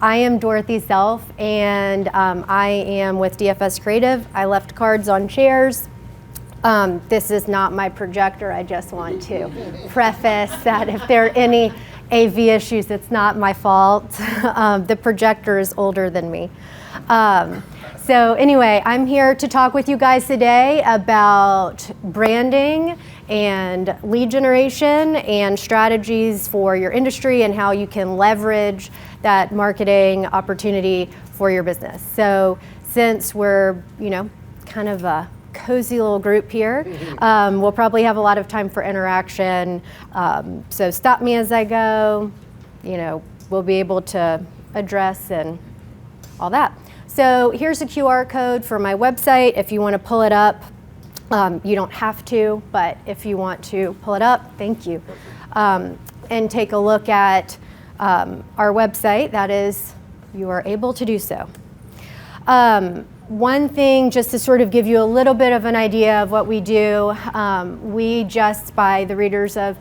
I am Dorothy Self, and I am with DFS Creative. I left cards on chairs. This is not my projector. I just want to preface that if there are any AV issues, it's not my fault. The projector is older than me. So anyway, I'm here to talk with you guys today about branding and lead generation and strategies for your industry and how you can leverage that marketing opportunity for your business. So since we're, kind of a cozy little group here, we'll probably have a lot of time for interaction. So stop me as I go, we'll be able to address and all that. So here's a QR code for my website. If you want to pull it up, you don't have to, but if you want to pull it up, thank you. And take a look at our website, that is, you are able to do so. One thing, just to sort of give you a little bit of an idea of what we do, we just, by the readers of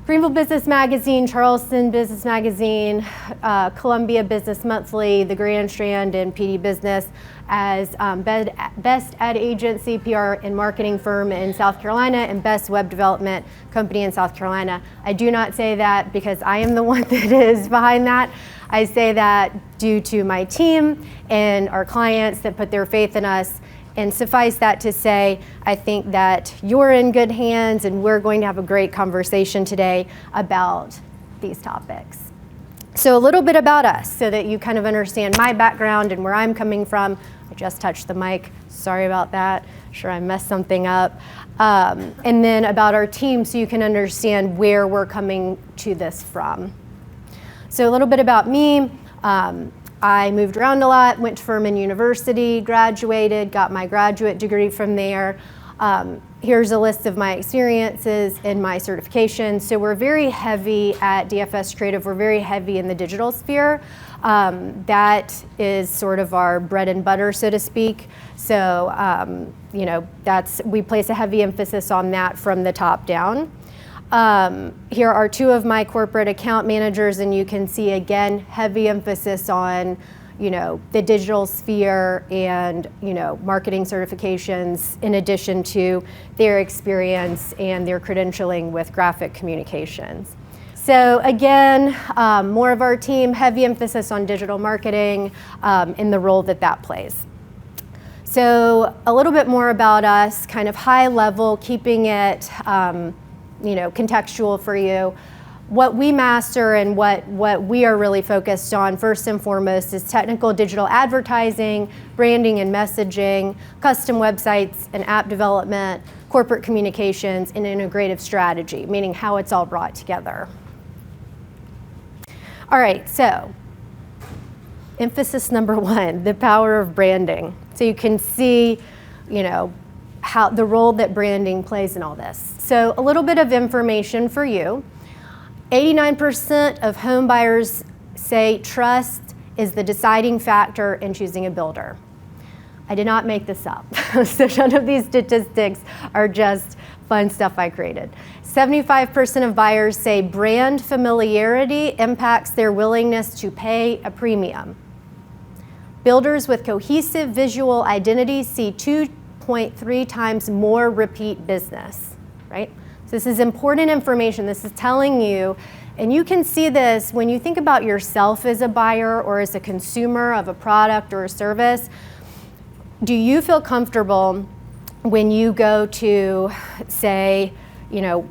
Greenville Business Magazine, Charleston Business Magazine, Columbia Business Monthly, the Grand Strand, and PD Business as best ad agency, PR, and marketing firm in South Carolina and best web development company in South Carolina. I do not say that because I am the one that is behind that. I say that due to my team and our clients that put their faith in us. And suffice that to say, I think that you're in good hands and we're going to have a great conversation today about these topics. So a little bit about us so that you kind of understand my background and where I'm coming from. I just touched the mic, sorry about that. Sure, I messed something up. And then about our team so you can understand where we're coming to this from. So a little bit about me. I moved around a lot, went to Furman University, graduated, got my graduate degree from there. Here's a list of my experiences and my certifications. So we're very heavy at DFS Creative. We're very heavy in the digital sphere. That is sort of our bread and butter, so to speak. So, we place a heavy emphasis on that from the top down. Here are two of my corporate account managers, and you can see again heavy emphasis on the digital sphere and marketing certifications in addition to their experience and their credentialing with graphic communications. So again, more of our team, heavy emphasis on digital marketing in the role that plays. So a little bit more about us, kind of high level, keeping it contextual for you. What we master and what we are really focused on first and foremost is technical digital advertising, branding and messaging, custom websites and app development, corporate communications, and integrative strategy, meaning how it's all brought together. All right, so emphasis number one, the power of branding. So you can see, how the role that branding plays in all this. So a little bit of information for you. 89% of home buyers say trust is the deciding factor in choosing a builder. I did not make this up. So none of these statistics are just fun stuff I created. 75% of buyers say brand familiarity impacts their willingness to pay a premium. Builders with cohesive visual identity see 2.3 times more repeat business, right? So this is important information. This is telling you, and you can see this when you think about yourself as a buyer or as a consumer of a product or a service. Do you feel comfortable when you go to, say,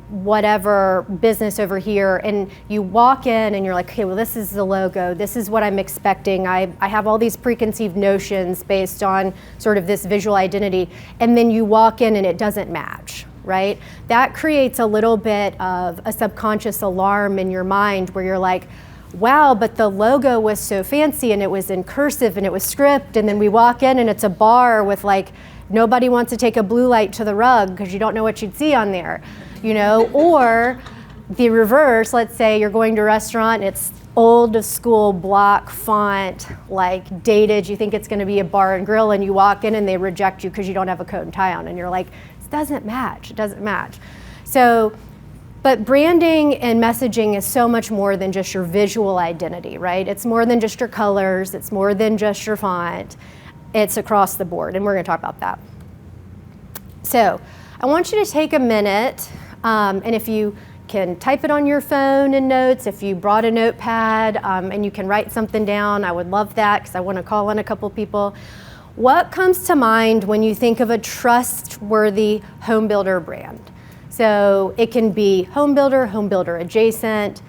whatever business over here, and you walk in and you're like, okay, well, this is the logo, this is what I'm expecting. I have all these preconceived notions based on sort of this visual identity, and then you walk in and it doesn't match, right? That creates a little bit of a subconscious alarm in your mind where you're like, wow, but the logo was so fancy and it was in cursive and it was script, and then we walk in and it's a bar with nobody wants to take a blue light to the rug because you don't know what you'd see on there. Or the reverse, let's say you're going to a restaurant, it's old school block font, dated, you think it's gonna be a bar and grill, and you walk in and they reject you because you don't have a coat and tie on, and you're like, this doesn't match, it doesn't match. So But branding and messaging is so much more than just your visual identity, right? It's more than just your colors, it's more than just your font. It's across the board, and we're gonna talk about that. So I want you to take a minute, and if you can type it on your phone in notes, if you brought a notepad and you can write something down, I would love that because I want to call on a couple people. What comes to mind when you think of a trustworthy home builder brand? So it can be home builder adjacent.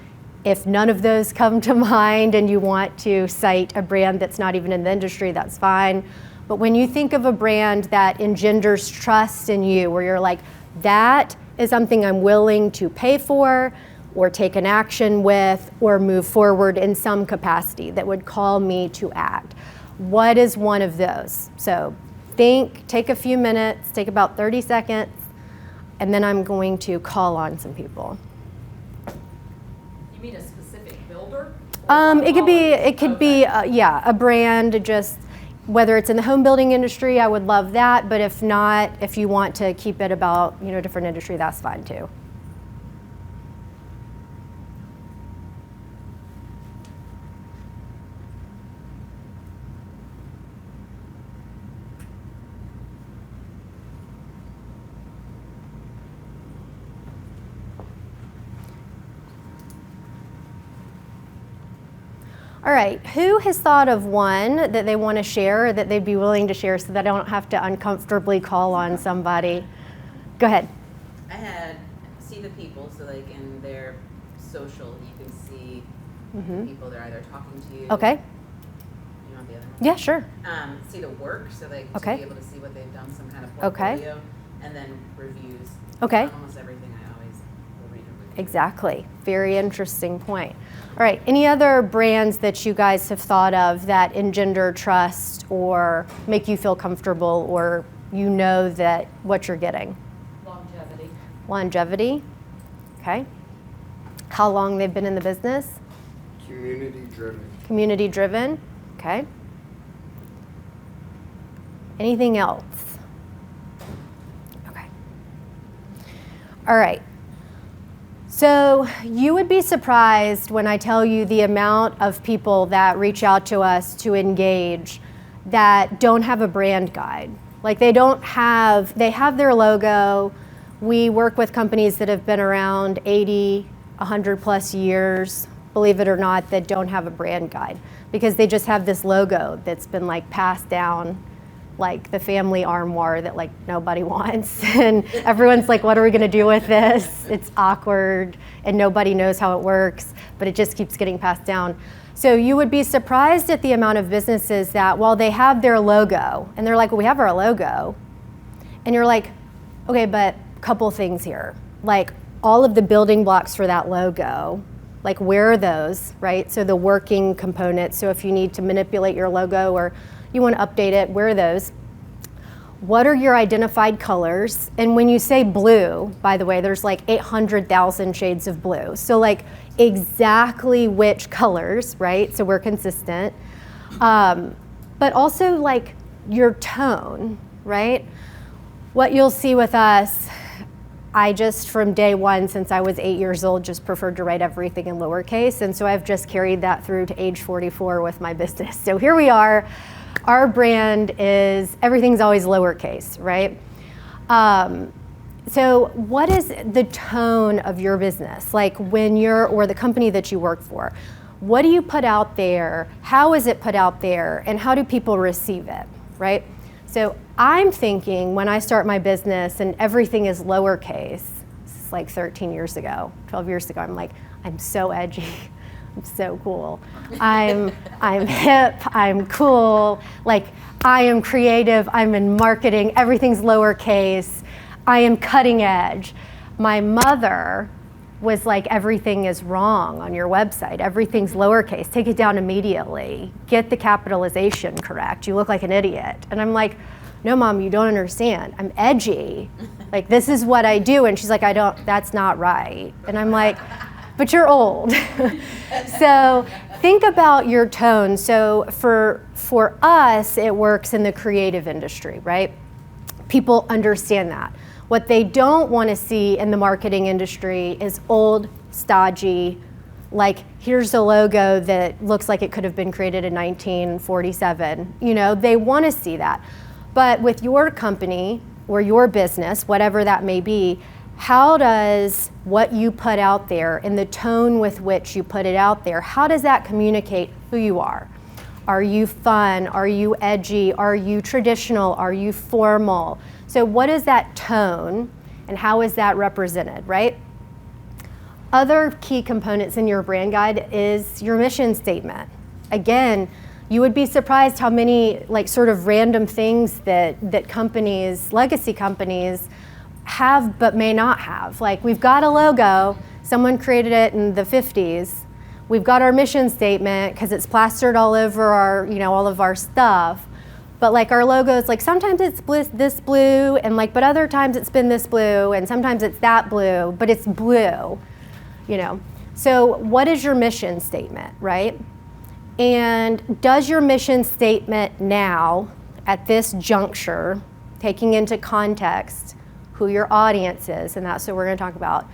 If none of those come to mind and you want to cite a brand that's not even in the industry, that's fine. But when you think of a brand that engenders trust in you, where you're like, that is something I'm willing to pay for or take an action with or move forward in some capacity that would call me to act. What is one of those? So take a few minutes, take about 30 seconds, and then I'm going to call on some people. You mean a specific builder? It could be a brand, just whether it's in the home building industry, I would love that, but if not, if you want to keep it about, different industry, that's fine too. All right, who has thought of one that they want to share or that they'd be willing to share so that I don't have to uncomfortably call on somebody? Go ahead. I had see the people, so like in their social, you can see the people they're either talking to you. Okay. You want the other one? Yeah, sure. See the work, so like to Okay. be able to see what they've done, some kind of Okay. portfolio, and then reviews. Okay. Almost everything I always will read a review. Exactly. Very interesting point. All right, any other brands that you guys have thought of that engender trust or make you feel comfortable or that what you're getting? Longevity. Longevity, okay. How long they've been in the business? Community driven. Community driven, okay. Anything else? Okay. All right. So you would be surprised when I tell you the amount of people that reach out to us to engage that don't have a brand guide. Like they have their logo. We work with companies that have been around 80, 100 plus years, believe it or not, that don't have a brand guide because they just have this logo that's been like passed down like the family armoire that like nobody wants and everyone's like, what are we gonna do with this? It's awkward and nobody knows how it works, but it just keeps getting passed down. So you would be surprised at the amount of businesses that while they have their logo and they're like, well, we have our logo, and you're like, okay, but a couple things here. Like all of the building blocks for that logo, like where are those, right? So the working components, so if you need to manipulate your logo or you want to update it, where are those? What are your identified colors? And when you say blue, by the way, there's like 800,000 shades of blue. So like exactly which colors, right? So we're consistent. But also like your tone, right? What you'll see with us, I just from day one since I was 8 years old just preferred to write everything in lowercase. And so I've just carried that through to age 44 with my business. So here we are. Our brand is, everything's always lowercase, right? So what is the tone of your business? Like when or the company that you work for, what do you put out there? How is it put out there? And how do people receive it, right? So I'm thinking when I start my business and everything is lowercase, this is like 13 years ago, 12 years ago, I'm like, I'm so edgy. I'm so cool. I'm hip, I'm cool, like I am creative, I'm in marketing, everything's lowercase, I am cutting edge. My mother was like, everything is wrong on your website, everything's lowercase, take it down immediately, get the capitalization correct, you look like an idiot. And I'm like, no mom, you don't understand, I'm edgy, like this is what I do. And she's like, that's not right. And I'm like, but you're old. So think about your tone. So for us, it works in the creative industry, right? People understand that. What they don't want to see in the marketing industry is old, stodgy, like here's a logo that looks like it could have been created in 1947. You know, they want to see that. But with your company or your business, whatever that may be, how does what you put out there and the tone with which you put it out there, how does that communicate who you are? Are you fun? Are you edgy? Are you traditional? Are you formal? So what is that tone and how is that represented, right? Other key components in your brand guide is your mission statement. Again, you would be surprised how many like sort of random things that companies, legacy companies, have but may not have. Like we've got a logo, someone created it in the 50s. We've got our mission statement because it's plastered all over our, you know, all of our stuff. But like our logos, like sometimes it's this blue and like, but other times it's been this blue and sometimes it's that blue, but it's blue, you know. So what is your mission statement, right? And does your mission statement now, at this juncture, taking into context who your audience is, and that's what we're going to talk about,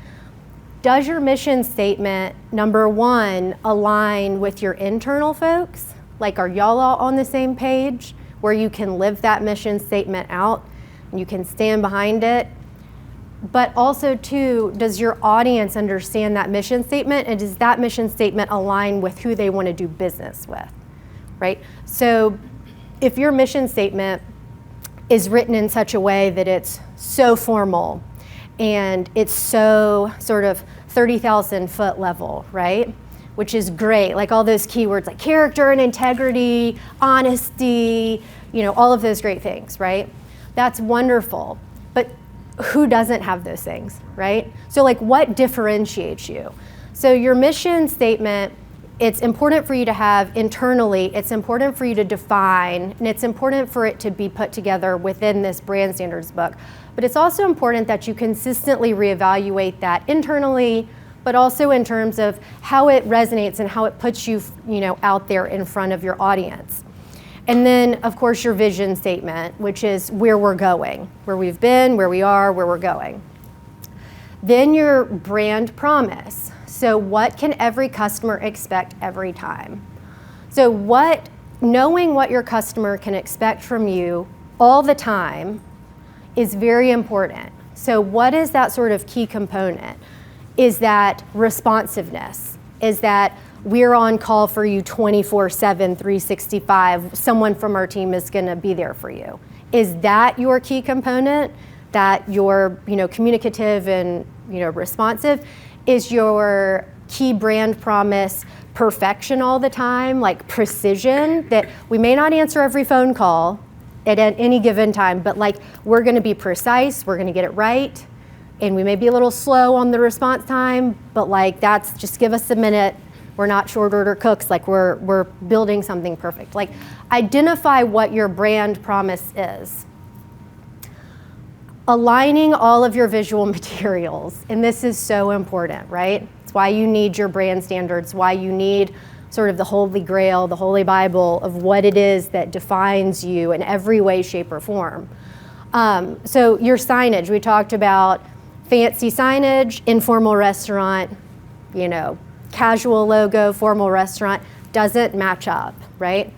does your mission statement, number one, align with your internal folks? Like, are y'all all on the same page where you can live that mission statement out and you can stand behind it? But also, too, does your audience understand that mission statement, and does that mission statement align with who they want to do business with, right? So if your mission statement is written in such a way that it's so formal and it's so sort of 30,000 foot level, right? Which is great, like all those keywords like character and integrity, honesty, you know, all of those great things, right? That's wonderful. But who doesn't have those things, right? So like what differentiates you? So your mission statement, it's important for you to have internally, it's important for you to define, and it's important for it to be put together within this brand standards book. But it's also important that you consistently reevaluate that internally, but also in terms of how it resonates and how it puts you, you know, out there in front of your audience. And then, of course, your vision statement, which is where we're going, where we've been, where we are, where we're going. Then your brand promise. So what can every customer expect every time? So knowing what your customer can expect from you all the time is very important. So what is that sort of key component? Is that responsiveness? Is that we're on call for you 24/7, 365. Someone from our team is going to be there for you. Is that your key component? That you're, you know, communicative and, you know, responsive? Is your key brand promise perfection all the time, like precision, that we may not answer every phone call at any given time, but like we're going to be precise, we're going to get it right, and we may be a little slow on the response time, but like that's just give us a minute. We're not short order cooks, like we're building something perfect. Like identify what your brand promise is. Aligning all of your visual materials, and this is so important, right? It's why you need your brand standards, why you need sort of the holy grail, the holy Bible of what it is that defines you in every way, shape, or form. So your signage, we talked about fancy signage, informal restaurant, you know, casual logo, formal restaurant, doesn't match up, right?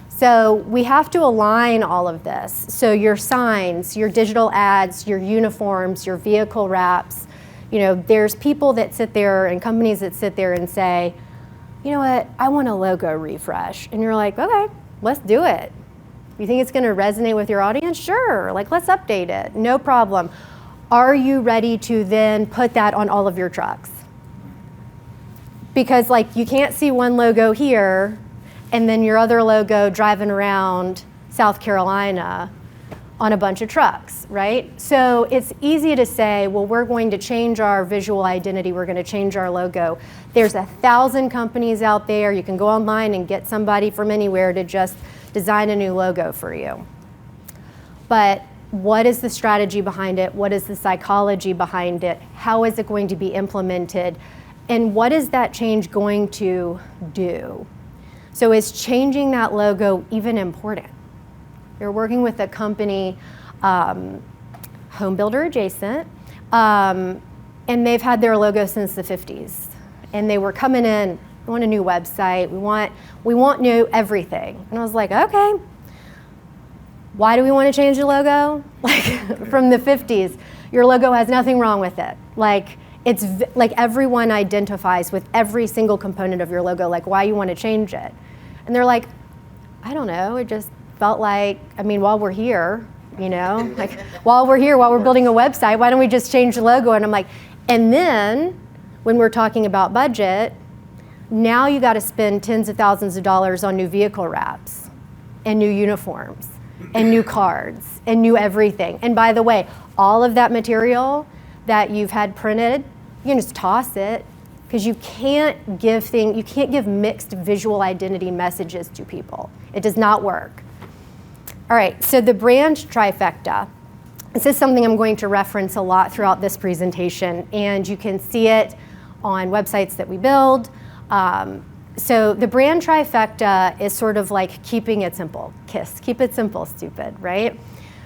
So we have to align all of this. So your signs, your digital ads, your uniforms, your vehicle wraps, you know, there's people that sit there and companies that sit there and say, you know what, I want a logo refresh. And you're like, okay, let's do it. You think it's gonna resonate with your audience? Sure, like let's update it, no problem. Are you ready to then put that on all of your trucks? Because like you can't see one logo here and then your other logo driving around South Carolina on a bunch of trucks, right? So it's easy to say, well, we're going to change our visual identity, we're gonna change our logo. There's 1,000 companies out there. You can go online and get somebody from anywhere to just design a new logo for you. But what is the strategy behind it? What is the psychology behind it? How is it going to be implemented? And what is that change going to do? So is changing that logo even important? You're working with a company, home builder adjacent, and they've had their logo since the 50s. And they were coming in, we want a new website, we want new everything. And I was like, okay, why do we want to change the logo? Like from the 50s, your logo has nothing wrong with it. Like it's like everyone identifies with every single component of your logo, like why you want to change it. And they're like, I don't know, it just felt like, I mean, while we're here, you know, like while we're building a website, why don't we just change the logo? And I'm like, and then when we're talking about budget, now you got to spend tens of thousands of dollars on new vehicle wraps and new uniforms and new cards and new everything. And by the way, all of that material that you've had printed, you can just toss it, because you can't give mixed visual identity messages to people. It does not work. All right, so the brand trifecta. This is something I'm going to reference a lot throughout this presentation, and you can see it on websites that we build. So the brand trifecta is sort of like keeping it simple. KISS, keep it simple, stupid, right?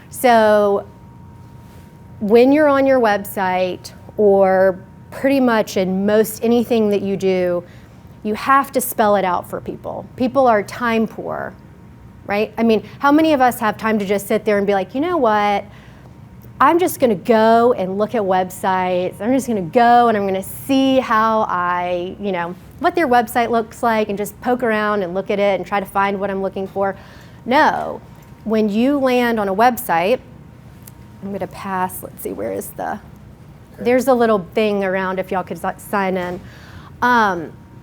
So when you're on your website, or pretty much in most anything that you do, you have to spell it out for people. People are time poor, right? I mean, how many of us have time to just sit there and be like, you know what? I'm just going to go and look at websites. I'm just going to go and I'm going to see how what their website looks like, and just poke around and look at it and try to find what I'm looking for. No, when you land on a website, I'm going to pass, let's see, there's a little thing around if y'all could sign in.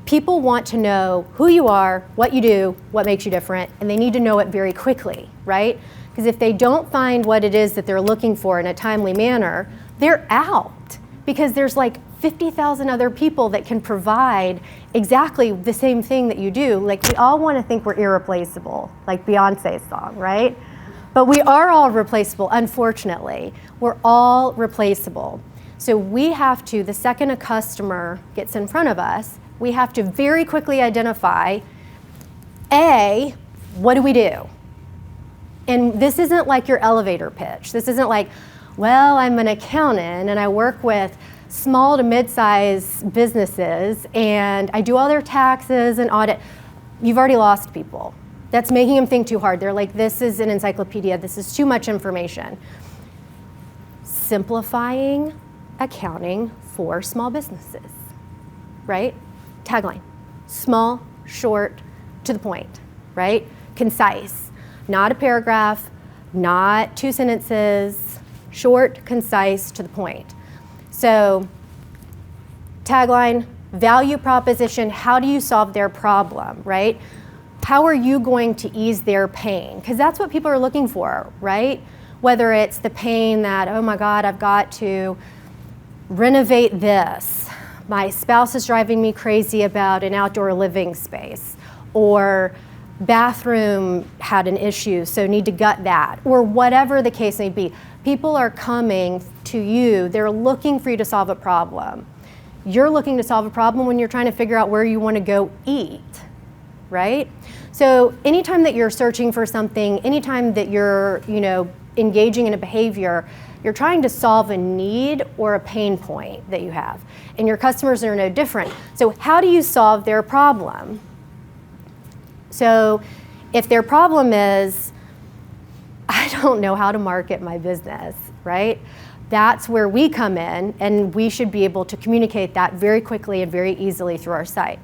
People want to know who you are, what you do, what makes you different, and they need to know it very quickly, right? Because if they don't find what it is that they're looking for in a timely manner, they're out, because there's like 50,000 other people that can provide exactly the same thing that you do. Like, we all want to think we're irreplaceable, like Beyonce's song, right? But we are all replaceable, unfortunately. We're all replaceable. So we have to, the second a customer gets in front of us, we have to very quickly identify, A, what do we do? And this isn't like your elevator pitch. This isn't like, well, I'm an accountant and I work with small to mid-sized businesses and I do all their taxes and audit. You've already lost people. That's making them think too hard. They're like, this is an encyclopedia. This is too much information. Simplifying accounting for small businesses, right? Tagline, small, short, to the point, right? Concise, not a paragraph, not 2 sentences, short, concise, to the point. So tagline, value proposition, how do you solve their problem, right? How are you going to ease their pain? Because that's what people are looking for, right? Whether it's the pain that, oh my God, I've got to renovate this. My spouse is driving me crazy about an outdoor living space, or bathroom had an issue, so need to gut that, or whatever the case may be. People are coming to you, they're looking for you to solve a problem. You're looking to solve a problem when you're trying to figure out where you want to go eat, right? So anytime that you're searching for something, anytime that you're, engaging in a behavior, you're trying to solve a need or a pain point that you have. And your customers are no different. So how do you solve their problem? So if their problem is, I don't know how to market my business, right? That's where we come in, and we should be able to communicate that very quickly and very easily through our site.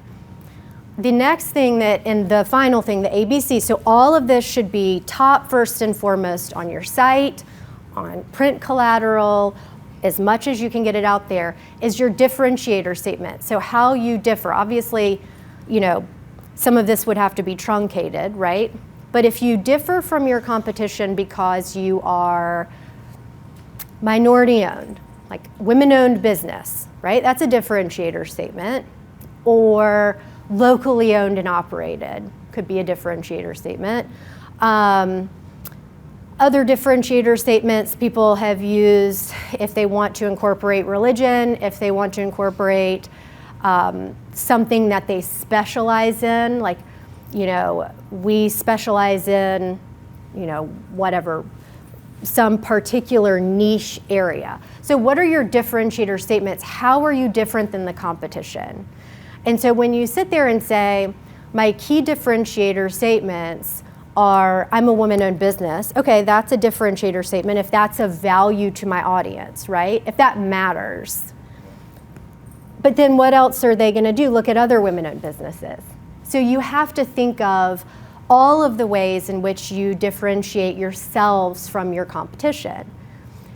The next thing and the final thing, the ABC, so all of this should be top, first and foremost on your site, on print collateral, as much as you can get it out there, is your differentiator statement. So how you differ. Obviously, some of this would have to be truncated, right? But if you differ from your competition because you are minority owned, like women owned business, right? That's a differentiator statement. Or locally owned and operated could be a differentiator statement. Other differentiator statements people have used if they want to incorporate religion, if they want to incorporate something that they specialize in, like, we specialize in, whatever, some particular niche area. So what are your differentiator statements? How are you different than the competition? And so when you sit there and say, my key differentiator statements are, I'm a woman-owned business. Okay, that's a differentiator statement if that's of value to my audience, right? If that matters. But then what else are they gonna do? Look at other women-owned businesses. So you have to think of all of the ways in which you differentiate yourselves from your competition.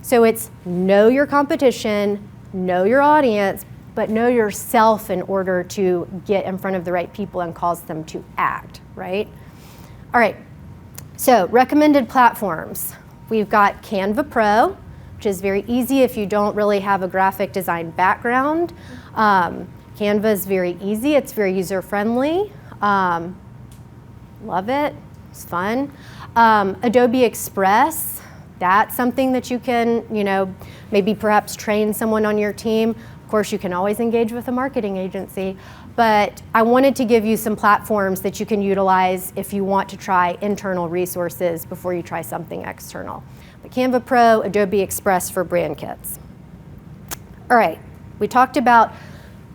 So it's know your competition, know your audience, but know yourself in order to get in front of the right people and cause them to act, right? All right, so recommended platforms. We've got Canva Pro, which is very easy if you don't really have a graphic design background. Canva is very easy, it's very user-friendly. Love it, it's fun. Adobe Express, that's something that you can, maybe perhaps train someone on your team. Of course, you can always engage with a marketing agency, but I wanted to give you some platforms that you can utilize if you want to try internal resources before you try something external. But Canva Pro, Adobe Express for brand kits. All right, we talked about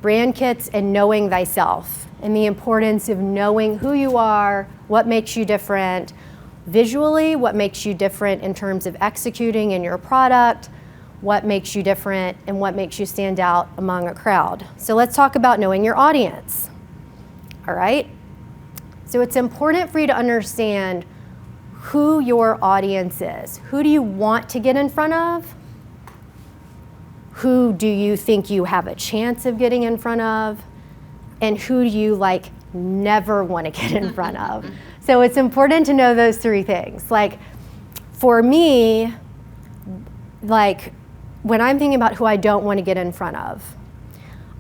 brand kits and knowing thyself and the importance of knowing who you are, what makes you different, visually, what makes you different in terms of executing in your product, what makes you different, and what makes you stand out among a crowd. So let's talk about knowing your audience, all right? So it's important for you to understand who your audience is. Who do you want to get in front of? Who do you think you have a chance of getting in front of? And who do you never want to get in front of? So it's important to know those three things. Like for me, when I'm thinking about who I don't want to get in front of,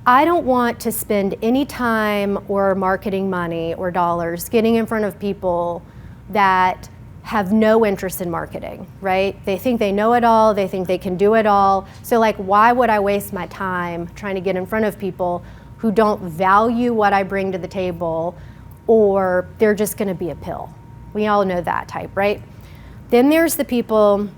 I don't want to spend any time or marketing money or dollars getting in front of people that have no interest in marketing, right? They think they know it all, they think they can do it all. So why would I waste my time trying to get in front of people who don't value what I bring to the table, or they're just gonna be a pill? We all know that type, right? Then there's the people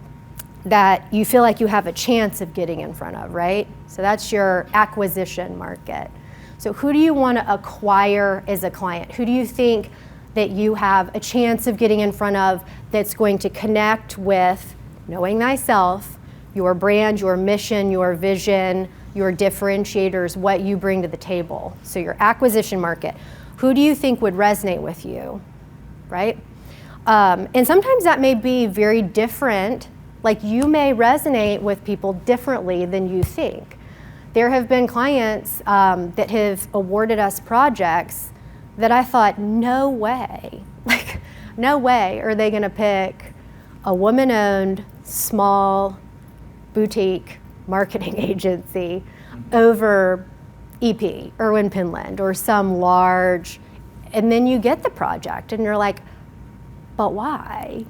that you feel like you have a chance of getting in front of, right? So that's your acquisition market. So who do you want to acquire as a client? Who do you think that you have a chance of getting in front of that's going to connect with knowing thyself, your brand, your mission, your vision, your differentiators, what you bring to the table? So your acquisition market. Who do you think would resonate with you, right? And sometimes that may be very different. You may resonate with people differently than you think. There have been clients that have awarded us projects that I thought, no way, no way are they gonna pick a woman-owned, small, boutique marketing agency over EP, Irwin Pinland, or some large, and then you get the project and you're like, but why?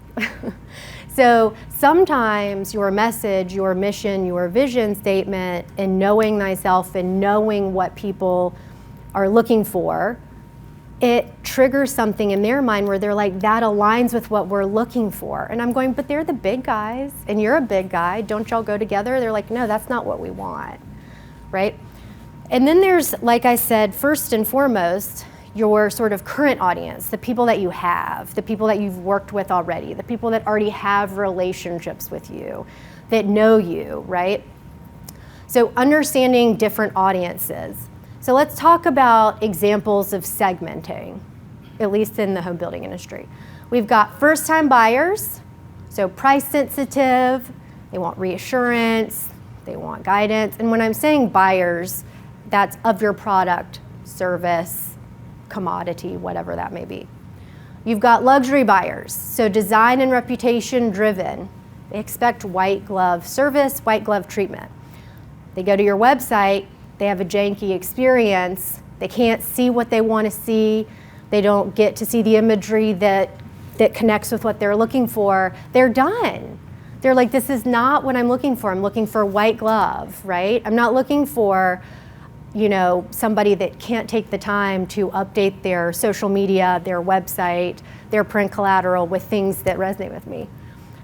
So sometimes your message, your mission, your vision statement, and knowing thyself and knowing what people are looking for, it triggers something in their mind where they're like, that aligns with what we're looking for. And I'm going, but they're the big guys, and you're a big guy. Don't y'all go together? They're like, no, that's not what we want, right? And then there's, like I said, first and foremost, your sort of current audience, the people that you have, the people that you've worked with already, the people that already have relationships with you, that know you, right? So understanding different audiences. So let's talk about examples of segmenting, at least in the home building industry. We've got first-time buyers, so price sensitive, they want reassurance, they want guidance. And when I'm saying buyers, that's of your product, service, commodity, whatever that may be. You've got luxury buyers, so design and reputation driven. They expect white glove service, white glove treatment. They go to your website, they have a janky experience, they can't see what they want to see, they don't get to see the imagery that connects with what they're looking for, they're done. They're like, this is not what I'm looking for. I'm looking for white glove, right? I'm not looking for somebody that can't take the time to update their social media, their website, their print collateral with things that resonate with me.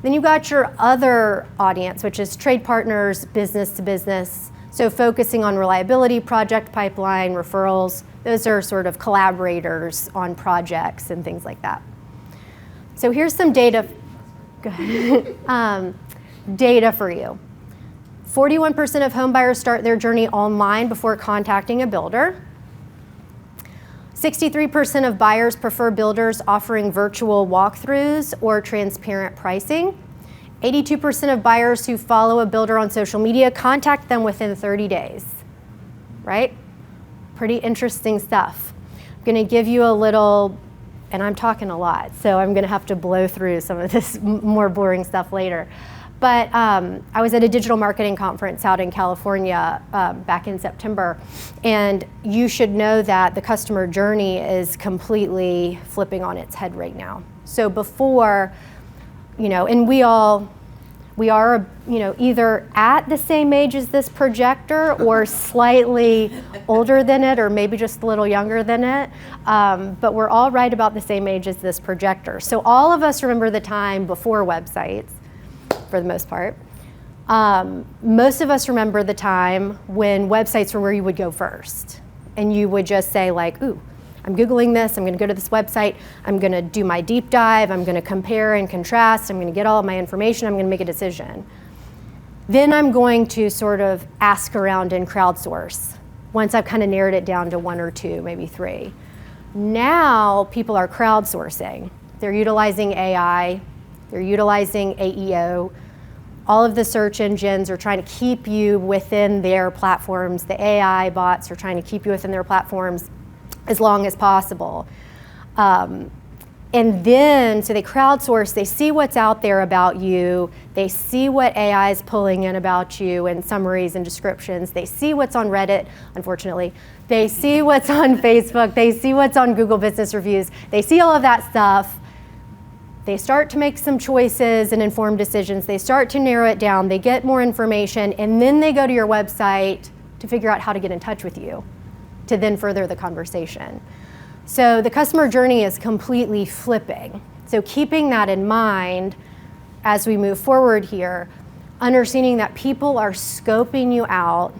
Then you've got your other audience, which is trade partners, business to business. So focusing on reliability, project pipeline, referrals. Those are sort of collaborators on projects and things like that. So here's some data. Data for you. 41% of home buyers start their journey online before contacting a builder. 63% of buyers prefer builders offering virtual walkthroughs or transparent pricing. 82% of buyers who follow a builder on social media contact them within 30 days, right? Pretty interesting stuff. I'm gonna give you a little, and I'm talking a lot, so I'm gonna have to blow through some of this more boring stuff later. But I was at a digital marketing conference out in California back in September, and you should know that the customer journey is completely flipping on its head right now. So before, and we are, either at the same age as this projector or slightly older than it, or maybe just a little younger than it. But we're all right about the same age as this projector. So all of us remember the time before websites, for the most part. Most of us remember the time when websites were where you would go first. And you would just say like, ooh, I'm Googling this, I'm gonna go to this website, I'm gonna do my deep dive, I'm gonna compare and contrast, I'm gonna get all of my information, I'm gonna make a decision. Then I'm going to sort of ask around and crowdsource once I've kind of narrowed it down to one or two, maybe three. Now people are crowdsourcing. They're utilizing AI, they're utilizing AEO. All of the search engines are trying to keep you within their platforms. The AI bots are trying to keep you within their platforms as long as possible. And then, so they crowdsource, they see what's out there about you, they see what AI is pulling in about you and summaries and descriptions, they see what's on Reddit, unfortunately, they see what's on Facebook, they see what's on Google Business Reviews, they see all of that stuff. They start to make some choices and informed decisions. They start to narrow it down. They get more information, and then they go to your website to figure out how to get in touch with you to then further the conversation. So the customer journey is completely flipping. So keeping that in mind as we move forward here, understanding that people are scoping you out.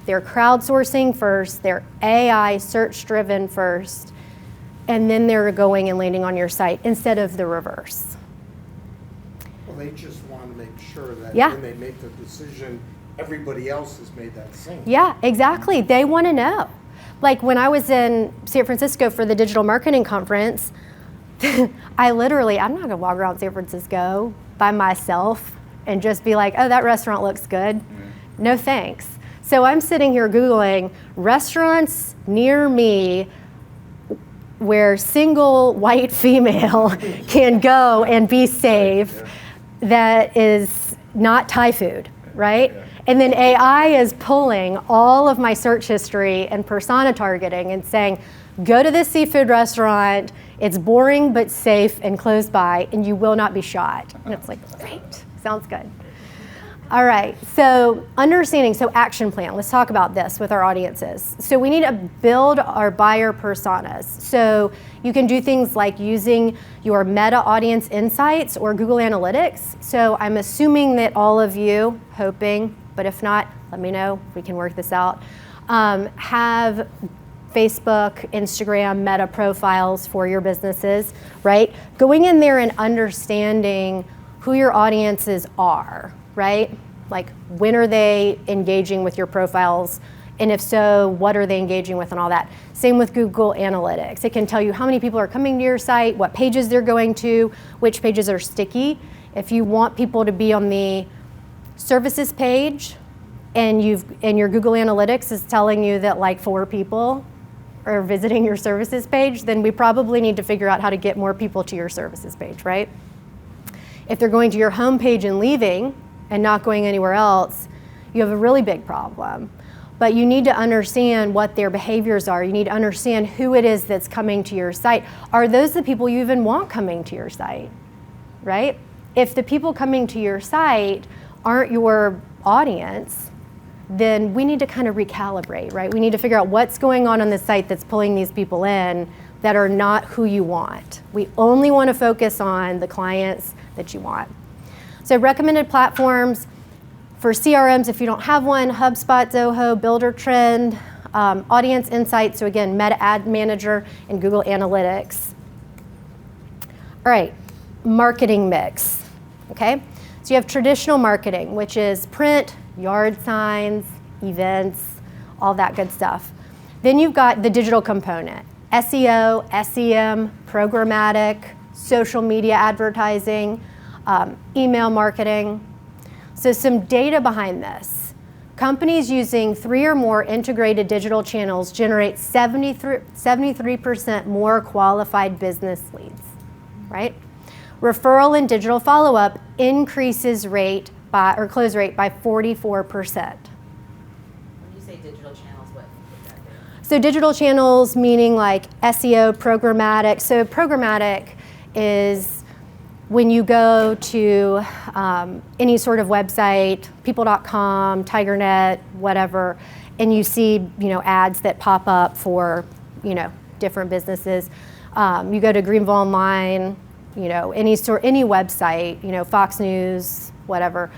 They're crowdsourcing first. They're AI search-driven first. And then they're going and landing on your site instead of the reverse. Well, they just want to make sure that Yeah. when they make the decision, everybody else has made that same. Yeah, exactly. They want to know. Like when I was in San Francisco for the digital marketing conference, I'm not going to walk around San Francisco by myself and just be like, oh, that restaurant looks good. No thanks. So I'm sitting here Googling restaurants near me where single white female can go and be safe that is not Thai food, right? And then AI is pulling all of my search history and persona targeting and saying, go to this seafood restaurant, it's boring but safe and close by, and you will not be shot. And it's like, great, sounds good. All right, so understanding, so action plan. Let's talk about this with our audiences. So we need to build our buyer personas. So you can do things like using your meta audience insights or Google Analytics. So I'm assuming that all of you, hoping, but if not, let me know, we can work this out, have Facebook, Instagram, meta profiles for your businesses, right? Going in there and understanding who your audiences are, right? Like when are they engaging with your profiles? And if so, what are they engaging with and all that? Same with Google Analytics. It can tell you how many people are coming to your site, what pages they're going to, which pages are sticky. If you want people to be on the services page and your Google Analytics is telling you that like 4 people are visiting your services page, then we probably need to figure out how to get more people to your services page, right? If they're going to your home page and leaving and not going anywhere else, you have a really big problem. But you need to understand what their behaviors are. You need to understand who it is that's coming to your site. Are those the people you even want coming to your site, right? If the people coming to your site aren't your audience, then we need to kind of recalibrate, right? We need to figure out what's going on the site that's pulling these people in that are not who you want. We only want to focus on the clients that you want. So recommended platforms for CRMs, if you don't have one, HubSpot, Zoho, Buildertrend, Audience Insights, so again, Meta Ad Manager, and Google Analytics. All right, marketing mix, okay? So you have traditional marketing, which is print, yard signs, events, all that good stuff. Then you've got the digital component, SEO, SEM, programmatic, social media advertising, email marketing. So some data behind this. Companies using 3 or more integrated digital channels generate 73% more qualified business leads, right? Referral and digital follow-up increases close rate by 44%. Say digital channels, what would that be? So digital channels meaning like SEO, programmatic. So programmatic is when you go to any sort of website, people.com, TigerNet, whatever, and you see, ads that pop up for, different businesses. You go to Greenville Online, any website, Fox News, whatever,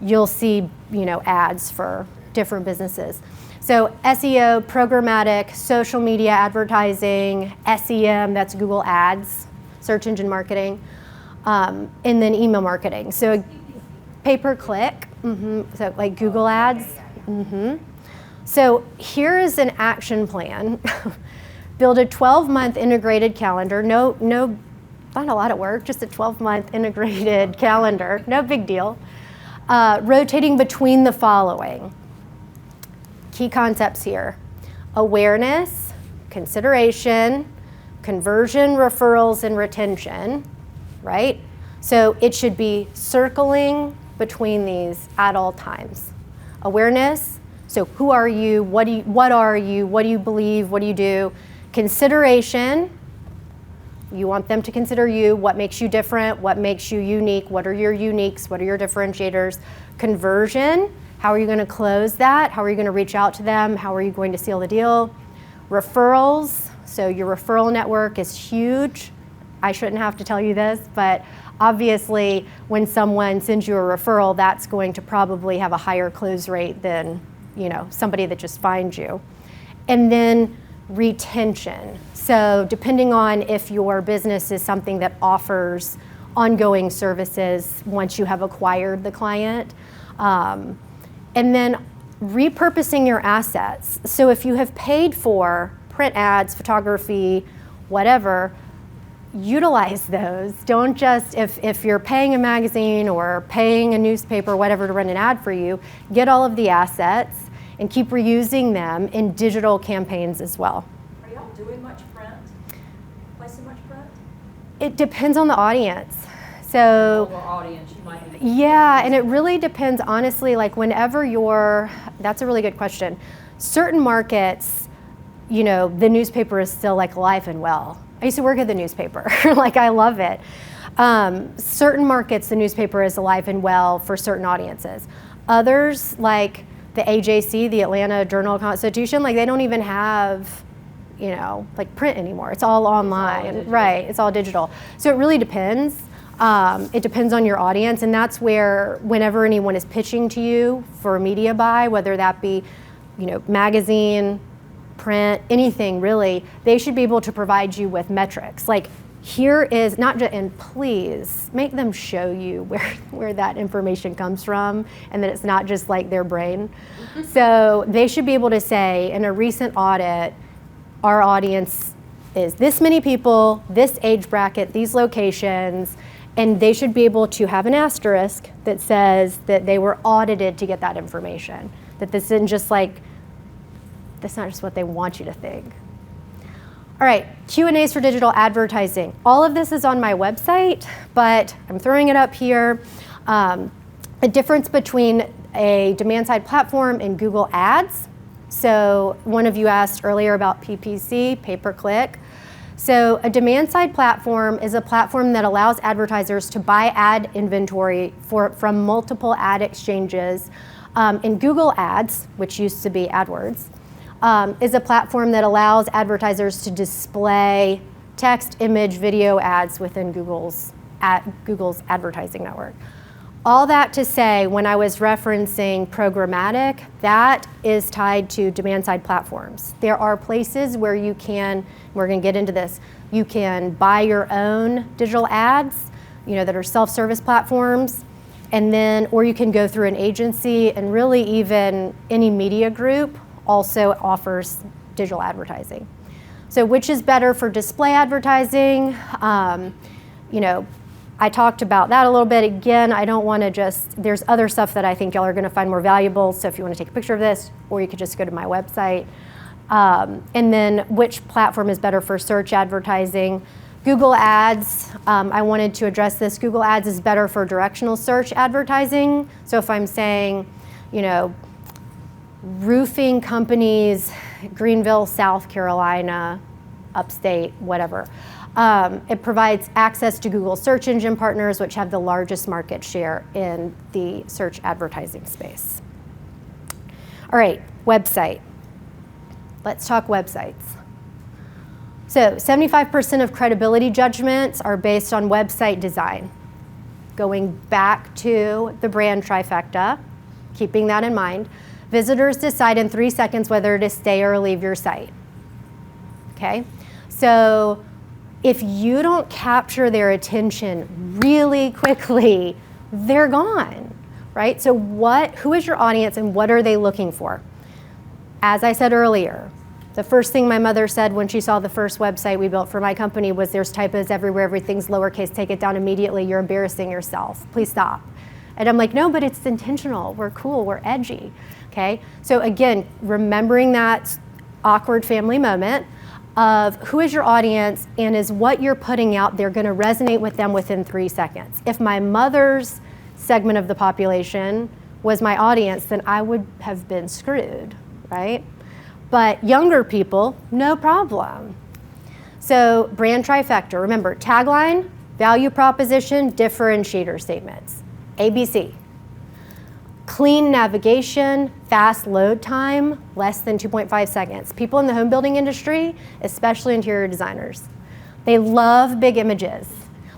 you'll see, ads for different businesses. So SEO, programmatic, social media advertising, SEM, that's Google Ads, search engine marketing, and then email marketing. So pay-per-click, so like Google Ads. So here is an action plan. Build a 12-month integrated calendar. No, not a lot of work, just a 12-month integrated calendar, no big deal. Rotating between the following. Key concepts here: awareness, consideration, conversion, referrals, and retention, right? So it should be circling between these at all times. Awareness, so who are you, what are you, what do you believe, what do you do? Consideration, you want them to consider you, what makes you different, what makes you unique, what are your uniques, what are your differentiators? Conversion, how are you going to close that? How are you going to reach out to them? How are you going to seal the deal? Referrals, so your referral network is huge. I shouldn't have to tell you this, but obviously when someone sends you a referral, that's going to probably have a higher close rate than, somebody that just finds you. And then retention. So depending on if your business is something that offers ongoing services once you have acquired the client. And then repurposing your assets. So if you have paid for print ads, photography, whatever, utilize those. Don't just, if you're paying a magazine or paying a newspaper, whatever, to run an ad for you, get all of the assets and keep reusing them in digital campaigns as well. Are y'all doing much print? Placing much print? It depends on the audience. So, Or audience, you might need to. yeah, and it really depends, honestly, like whenever that's a really good question. Certain markets, the newspaper is still like alive and well. I used to work at the newspaper, like I love it. Certain markets, the newspaper is alive and well for certain audiences. Others, like the AJC, the Atlanta Journal-Constitution, like they don't even have, like print anymore. It's all online, right? It's all digital. So it really depends. It depends on your audience, and that's where whenever anyone is pitching to you for a media buy, whether that be, magazine, print, anything really, they should be able to provide you with metrics. Like here is not just, and please make them show you where that information comes from, and that it's not just like their brain. So they should be able to say in a recent audit, our audience is this many people, this age bracket, these locations, and they should be able to have an asterisk that says that they were audited to get that information. That this isn't just like, that's not just what they want you to think. All right, Q&As for digital advertising. All of this is on my website, but I'm throwing it up here. A difference between a demand-side platform and Google Ads. So one of you asked earlier about PPC, pay-per-click. So a demand-side platform is a platform that allows advertisers to buy ad inventory from multiple ad exchanges. And Google Ads, which used to be AdWords, is a platform that allows advertisers to display text, image, video ads within Google's advertising network. All that to say, when I was referencing programmatic, that is tied to demand-side platforms. There are places where you can, we're going to get into this, you can buy your own digital ads, that are self-service platforms, and then, or you can go through an agency, and really even any media group also offers digital advertising. So which is better for display advertising? I talked about that a little bit. Again, I don't want to there's other stuff that I think y'all are going to find more valuable, so if you want to take a picture of this, or you could just go to my website. And then which platform is better for search advertising? Google Ads, I wanted to address this. Google Ads is better for directional search advertising. So if I'm saying, roofing companies, Greenville, South Carolina, upstate, whatever. It provides access to Google search engine partners, which have the largest market share in the search advertising space. All right, website. Let's talk websites. So 75% of credibility judgments are based on website design. Going back to the brand trifecta, keeping that in mind, visitors decide in 3 seconds whether to stay or leave your site. Okay? So if you don't capture their attention really quickly, they're gone, right? So who is your audience and what are they looking for? As I said earlier, the first thing my mother said when she saw the first website we built for my company was, there's typos everywhere, everything's lowercase, take it down immediately, you're embarrassing yourself, please stop. And I'm like, no, but it's intentional, we're cool, we're edgy, okay? So again, remembering that awkward family moment of who is your audience and is what you're putting out there gonna resonate with them within 3 seconds. If my mother's segment of the population was my audience, then I would have been screwed, right? But younger people, no problem. So brand trifecta, remember, tagline, value proposition, differentiator statements, ABC. Clean navigation, fast load time, less than 2.5 seconds. People in the home building industry, especially interior designers, they love big images,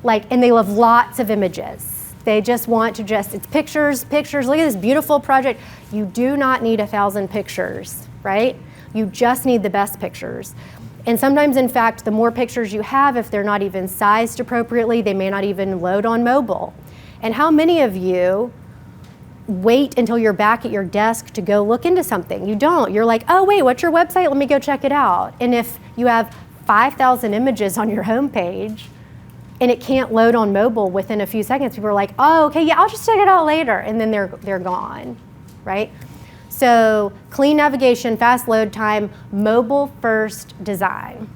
and they love lots of images. They just want to it's pictures, look at this beautiful project. You do not need 1,000 pictures, right? You just need the best pictures. And sometimes, in fact, the more pictures you have, if they're not even sized appropriately, they may not even load on mobile. And how many of you wait until you're back at your desk to go look into something? You don't. You're like, oh, wait, what's your website? Let me go check it out. And if you have 5,000 images on your homepage and it can't load on mobile within a few seconds, people are like, oh, okay, yeah, I'll just check it out later. And then they're gone, right? So clean navigation, fast load time, mobile first design.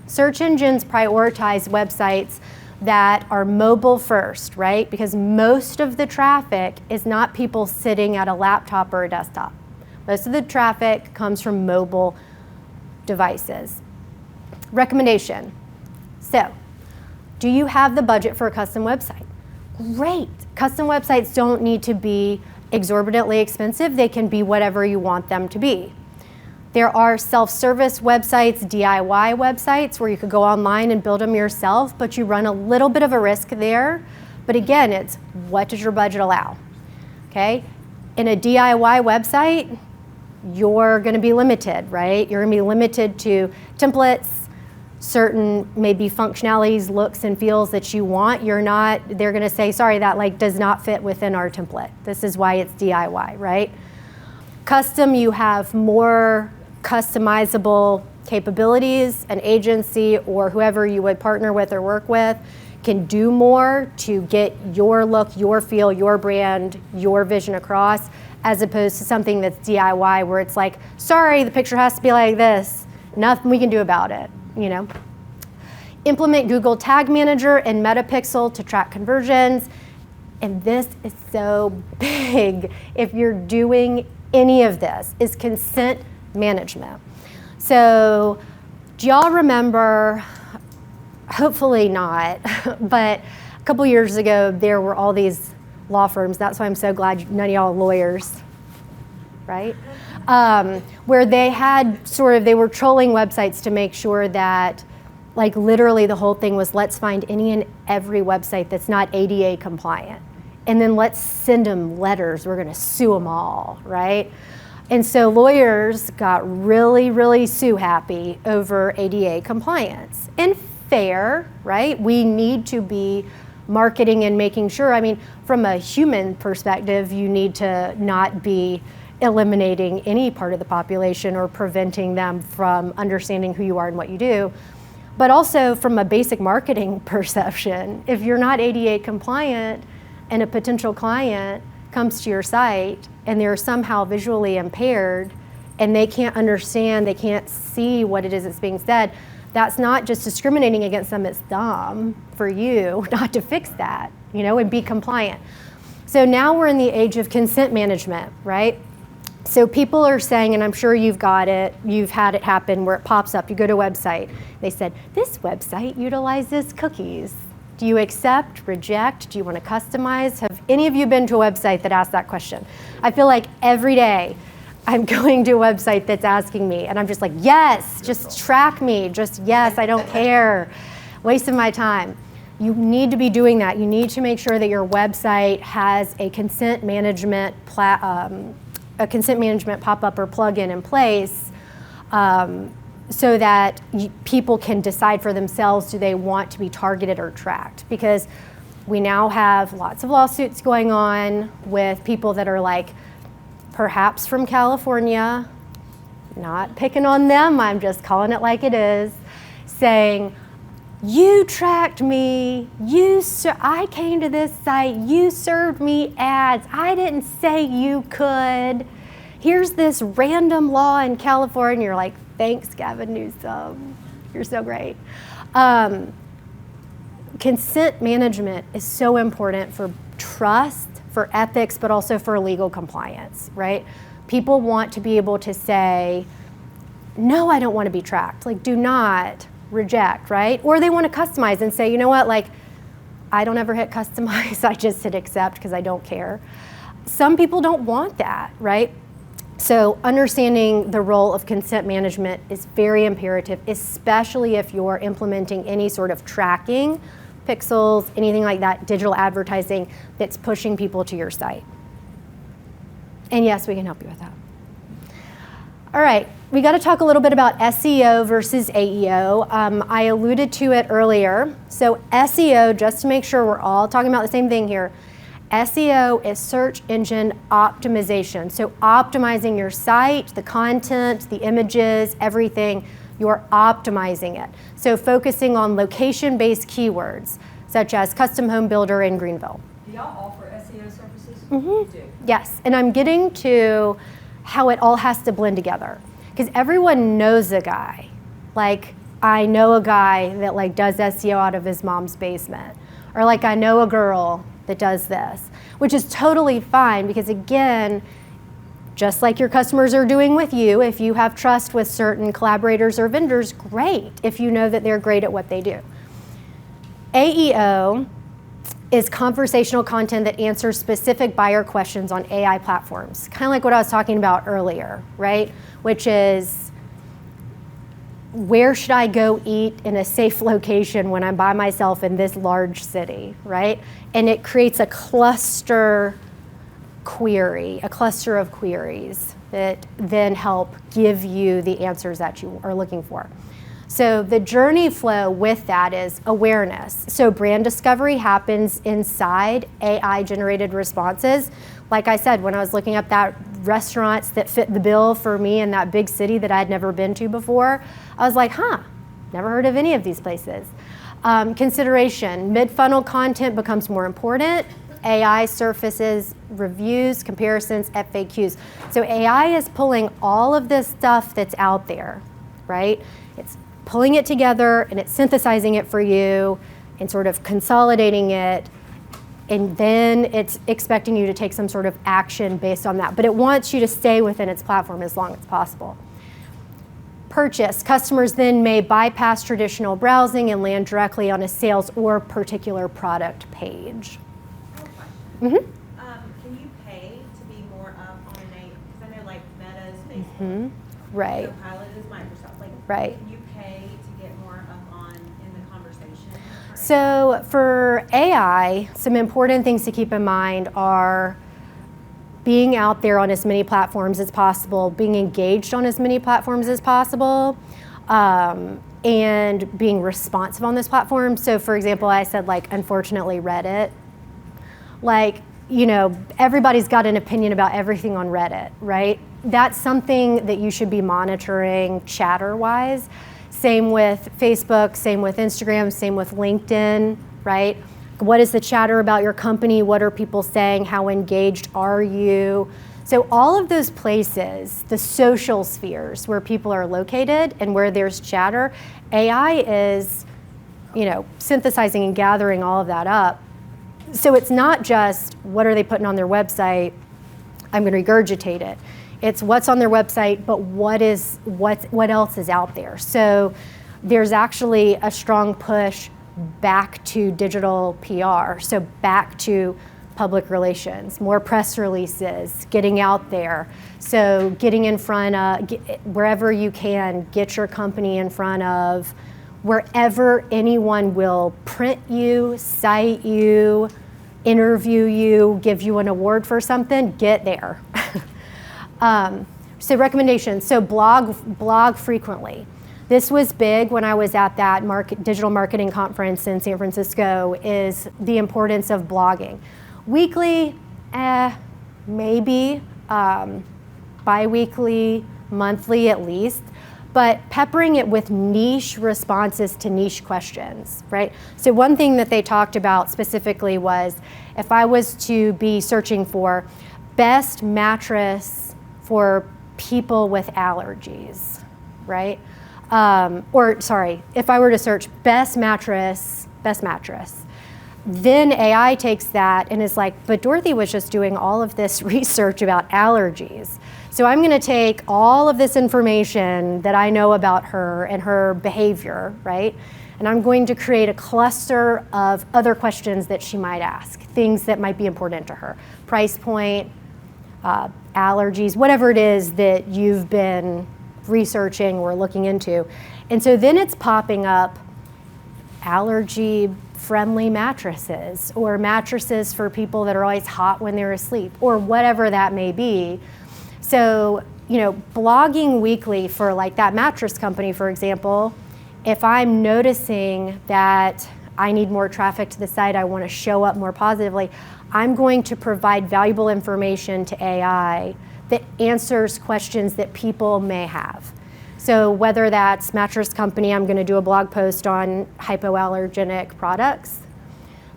Search engines prioritize websites that are mobile first, right? Because most of the traffic is not people sitting at a laptop or a desktop. Most of the traffic comes from mobile devices. Recommendation. So, do you have the budget for a custom website? Great. Custom websites don't need to be exorbitantly expensive. They can be whatever you want them to be. There are self-service websites, DIY websites, where you could go online and build them yourself, but you run a little bit of a risk there. But again, it's what does your budget allow, okay? In a DIY website, you're gonna be limited, right? You're gonna be limited to templates, certain maybe functionalities, looks and feels that you want. They're gonna say, sorry, that does not fit within our template. This is why it's DIY, right? Custom, you have more customizable capabilities. An agency or whoever you would partner with or work with can do more to get your look, your feel, your brand, your vision across, as opposed to something that's DIY where it's like, sorry, the picture has to be like this. Nothing we can do about it, Implement Google Tag Manager and Metapixel to track conversions. And this is so big if you're doing any of this, is consent management. So do y'all remember, hopefully not, but a couple years ago there were all these law firms, that's why I'm so glad none of y'all are lawyers, right? Where they had they were trolling websites to make sure that literally the whole thing was, let's find any and every website that's not ADA compliant. and then let's send them letters. We're going to sue them all, right? And so lawyers got really, really sue happy over ADA compliance. And fair, right? We need to be marketing and making sure, I mean, from a human perspective, you need to not be eliminating any part of the population or preventing them from understanding who you are and what you do. But also from a basic marketing perception, if you're not ADA compliant and a potential client comes to your site and they're somehow visually impaired and they can't understand, they can't see what it is that's being said, that's not just discriminating against them, it's dumb for you not to fix that, you know, and be compliant. So now we're in the age of consent management, right? So people are saying, and I'm sure you've got it, you've had it happen where it pops up, you go to a website, they said, this website utilizes cookies. Do you accept, reject, do you want to customize? Have any of you been to a website that asked that question? I feel like every day I'm going to a website that's asking me, and I'm just like, yes, just track me, just yes, I don't care, wasting my time. You need to be doing that. You need to make sure that your website has a consent management pop-up or plugin in place so that people can decide for themselves, do they want to be targeted or tracked? Because we now have lots of lawsuits going on with people that are like, perhaps from California, not picking on them, I'm just calling it like it is, saying, you tracked me, I came to this site, you served me ads, I didn't say you could. Here's this random law in California. You're like, thanks, Gavin Newsom, you're so great. Consent management is so important for trust, for ethics, but also for legal compliance, right? People want to be able to say, no, I don't want to be tracked. Like, do not reject, right? Or they want to customize and say, you know what, like, I don't ever hit customize, I just hit accept because I don't care. Some people don't want that, right? So understanding the role of consent management is very imperative, especially if you're implementing any sort of tracking, pixels, anything like that, digital advertising that's pushing people to your site. And yes, we can help you with that. All right, we got to talk a little bit about SEO versus AEO. I alluded to it earlier. So SEO, just to make sure we're all talking about the same thing here, SEO is search engine optimization. So optimizing your site, the content, the images, everything, you're optimizing it. So focusing on location-based keywords, such as custom home builder in Greenville. Do y'all offer SEO services? Mm-hmm. You do. Yes, and I'm getting to how it all has to blend together. Because everyone knows a guy. Like, I know a guy that like does SEO out of his mom's basement. Or like, I know a girl that does this, which is totally fine because again, just like your customers are doing with you, if you have trust with certain collaborators or vendors, great, if you know that they're great at what they do. AEO is conversational content that answers specific buyer questions on AI platforms. Kind of like what I was talking about earlier, right? Which is, where should I go eat in a safe location when I'm by myself in this large city, right? And it creates a cluster query, a cluster of queries that then help give you the answers that you are looking for. So the journey flow with that is awareness. So brand discovery happens inside AI-generated responses. Like I said, when I was looking up that restaurants that fit the bill for me in that big city that I'd never been to before, I was like, never heard of any of these places. Consideration, mid-funnel content becomes more important. AI surfaces reviews, comparisons, FAQs. So AI is pulling all of this stuff that's out there, right? It's pulling it together and it's synthesizing it for you and sort of consolidating it, and then it's expecting you to take some sort of action based on that. But it wants you to stay within its platform as long as possible. Purchase. Customers then may bypass traditional browsing and land directly on a sales or particular product page. Mm-hmm. Can you pay to be more up on a name? Because I know like Meta's Facebook, Mm-hmm. Right. Copilot is Microsoft. Like, Right. can you pay to get more up on in the conversation? So for AI, some important things to keep in mind are being out there on as many platforms as possible, being engaged on as many platforms as possible, and being responsive on those platforms. So for example, I said, like, unfortunately, Reddit. Like, you know, everybody's got an opinion about everything on Reddit, right? That's something that you should be monitoring chatter-wise. Same with Facebook, same with Instagram, same with LinkedIn, right? What is the chatter about your company? What are people saying? How engaged are you? So all of those places, the social spheres where people are located and where there's chatter, AI is, you know, synthesizing and gathering all of that up. So it's not just what are they putting on their website, I'm going to regurgitate it. It's what's on their website, but what else is out there. So there's actually a strong push back to digital PR, so back to public relations, more press releases, getting out there. So getting in front of, wherever you can, get your company in front of wherever anyone will print you, cite you, interview you, give you an award for something, get there. So recommendations, so blog frequently. This was big when I was at that digital marketing conference in San Francisco, is the importance of blogging. Weekly, maybe, bi-weekly, monthly at least, but peppering it with niche responses to niche questions, right? So one thing that they talked about specifically was, if I was to be searching for best mattress for people with allergies, right? If I were to search best mattress, then AI takes that and is like, but Dorothy was just doing all of this research about allergies. So I'm going to take all of this information that I know about her and her behavior, right? And I'm going to create a cluster of other questions that she might ask, things that might be important to her. Price point, allergies, whatever it is that you've been researching or looking into. And so then it's popping up allergy-friendly mattresses, or mattresses for people that are always hot when they're asleep, or whatever that may be. So, you know, blogging weekly for like that mattress company, for example, if I'm noticing that I need more traffic to the site, I want to show up more positively, I'm going to provide valuable information to AI that answers questions that people may have. So whether that's mattress company, I'm going to do a blog post on hypoallergenic products.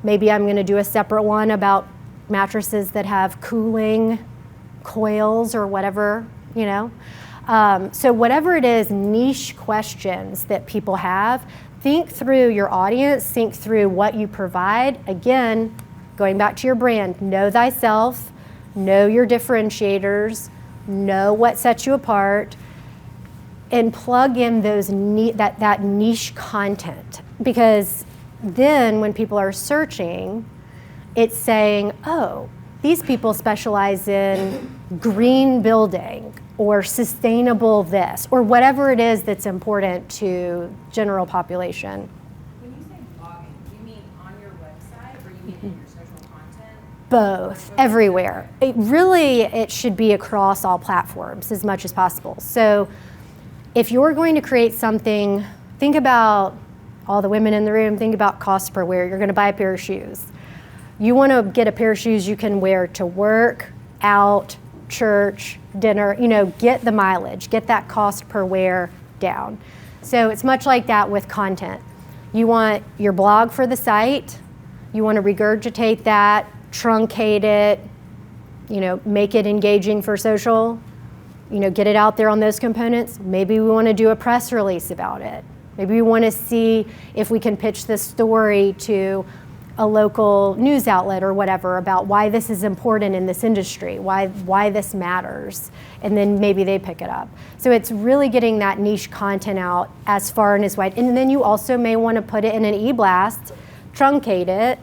Maybe I'm going to do a separate one about mattresses that have cooling coils or whatever, you know. So whatever it is, niche questions that people have, think through your audience, think through what you provide. Again, going back to your brand, know thyself, know your differentiators, know what sets you apart, and plug in those that niche content. Because then when people are searching, it's saying, oh, these people specialize in green building or sustainable this, or whatever it is that's important to general population. When you say blogging, do you mean on your website, or you mean in your social content? Both, everywhere. It should be across all platforms as much as possible. So if you're going to create something, think about all the women in the room, think about cost per wear. You're going to buy a pair of shoes. You want to get a pair of shoes you can wear to work, out, church, dinner, you know, get the mileage, get that cost per wear down. So it's much like that with content. You want your blog for the site, you want to regurgitate that, truncate it, you know, make it engaging for social, you know, get it out there on those components. Maybe we want to do a press release about it. Maybe we want to see if we can pitch this story to a local news outlet or whatever about why this is important in this industry, why this matters, and then maybe they pick it up. So it's really getting that niche content out as far and as wide. And then you also may want to put it in an e-blast, truncate it,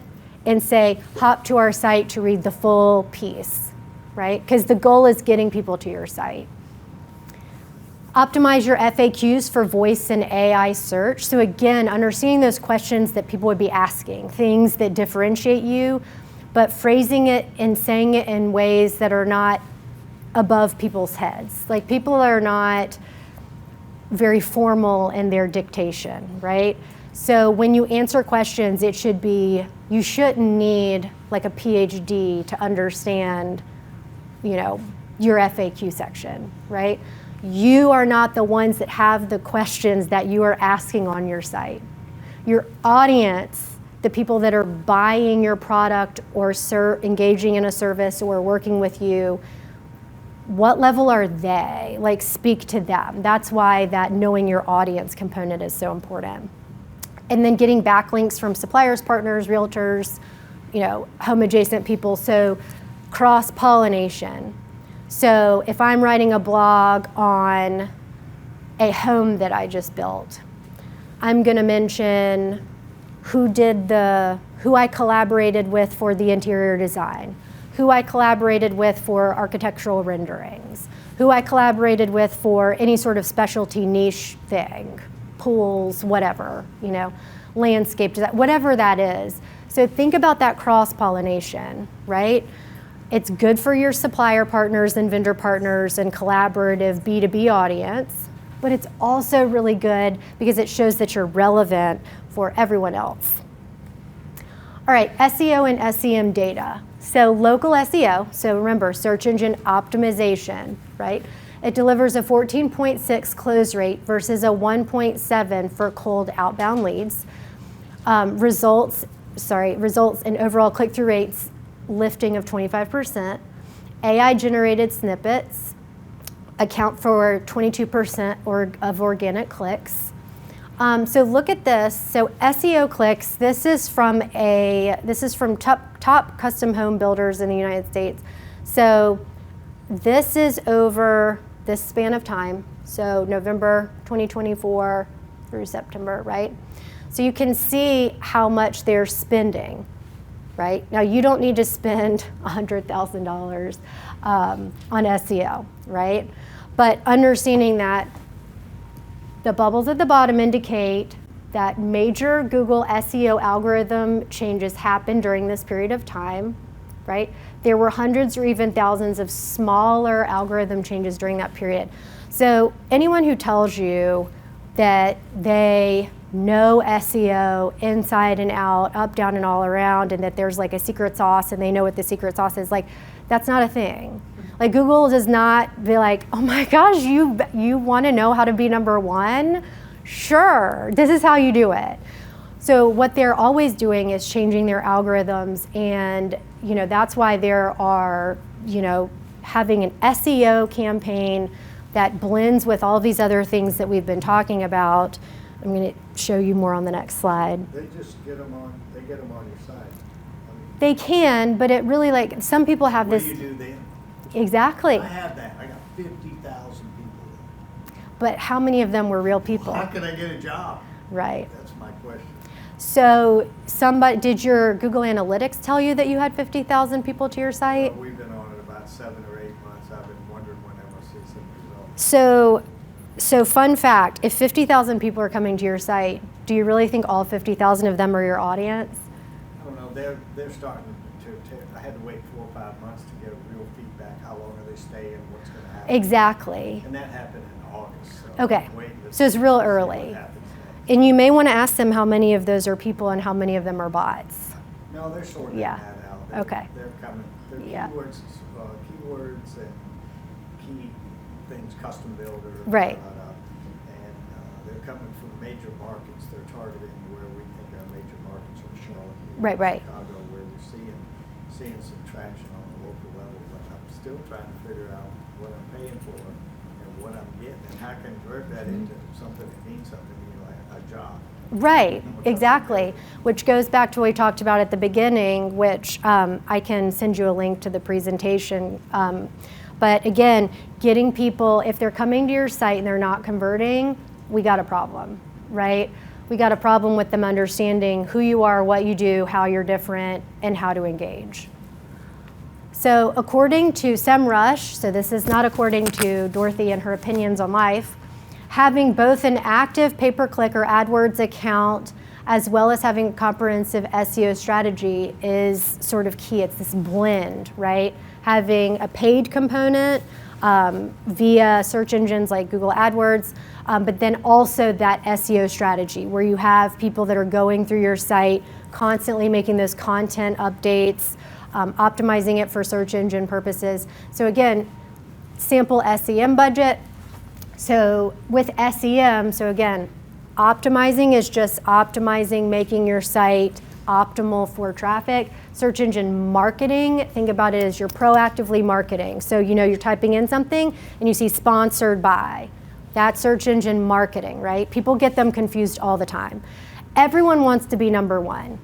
and say, hop to our site to read the full piece, right? Because the goal is getting people to your site. Optimize your FAQs for voice and AI search. So again, understanding those questions that people would be asking, things that differentiate you, but phrasing it and saying it in ways that are not above people's heads. Like, people are not very formal in their dictation, right? So when you answer questions, it should be, you shouldn't need like a PhD to understand, you know, your FAQ section, right? You are not the ones that have the questions that you are asking on your site. Your audience, the people that are buying your product or engaging in a service or working with you, what level are they? Like, speak to them. That's why that knowing your audience component is so important. And then getting backlinks from suppliers, partners, realtors, you know, home adjacent people. So cross-pollination. So if I'm writing a blog on a home that I just built, I'm gonna mention who I collaborated with for the interior design, who I collaborated with for architectural renderings, who I collaborated with for any sort of specialty niche thing, pools, whatever, you know, landscape design, whatever that is. So think about that cross-pollination, right? It's good for your supplier partners and vendor partners and collaborative B2B audience, but it's also really good because it shows that you're relevant for everyone else. All right, SEO and SEM data. So local SEO, so remember, search engine optimization, right? It delivers a 14.6 close rate versus a 1.7 for cold outbound leads. Results in overall click-through rates lifting of 25%. AI generated snippets account for 22% of organic clicks. So look at this. So SEO clicks. This is from top custom home builders in the United States. So this is over this span of time. So November 2024 through September, right? So you can see how much they're spending, right? Now you don't need to spend $100,000 on SEO, right? But understanding that the bubbles at the bottom indicate that major Google SEO algorithm changes happened during this period of time, right? There were hundreds or even thousands of smaller algorithm changes during that period. So anyone who tells you that they know SEO inside and out, up, down, and all around, and that there's like a secret sauce and they know what the secret sauce is, like, that's not a thing. Like, Google does not be like, oh my gosh, you want to know how to be number one? Sure, this is how you do it. So what they're always doing is changing their algorithms, and you know, that's why there are, you know, having an SEO campaign that blends with all these other things that we've been talking about. I'm going to show you more on the next slide. They just get them on your site. I mean, They can, but it really, like, some people have What this. do you do then? Exactly. I have that. I got 50,000 people. But how many of them were real people? How can I get a job? Right. That's my question. So did your Google Analytics tell you that you had 50,000 people to your site? We've been on it about 7 or 8 months. I've been wondering when I will see some results. So fun fact, if 50,000 people are coming to your site, do you really think all 50,000 of them are your audience? I don't know. They're starting to I had to wait 4 or 5 months to get real feedback. How long are they staying? What's going to happen? Exactly. And that happened in August. So Okay. I'm waiting to So it's see real what early. happens next. And you may want to ask them how many of those are people and how many of them are bots. No, they're sorting Yeah. that out. They're, Okay. They're coming. They're Yeah. keywords and key things, custom builder. Right. And they're coming from major markets. They're targeting where we think our major markets are Charlotte, New York, Right. Chicago, where we're seeing some traction on the local level. But I'm still trying to figure out what I'm paying for and what I'm getting and how I can convert that into something that means something to me, like a job. Right, exactly. Which goes back to what we talked about at the beginning, which I can send you a link to the presentation. But again, getting people, if they're coming to your site and they're not converting, we got a problem, right? We got a problem with them understanding who you are, what you do, how you're different, and how to engage. So according to SEMrush, so this is not according to Dorothy and her opinions on life, having both an active pay-per-click or AdWords account as well as having a comprehensive SEO strategy is sort of key. It's this blend, right? Having a paid component via search engines like Google AdWords, but then also that SEO strategy where you have people that are going through your site, constantly making those content updates, optimizing it for search engine purposes. So again, sample SEM budget. So with SEM, so again, optimizing is just optimizing, making your site optimal for traffic. Search engine marketing, think about it as you're proactively marketing. So you're typing in something and you see sponsored by. That's search engine marketing, right? People get them confused all the time. Everyone wants to be number one,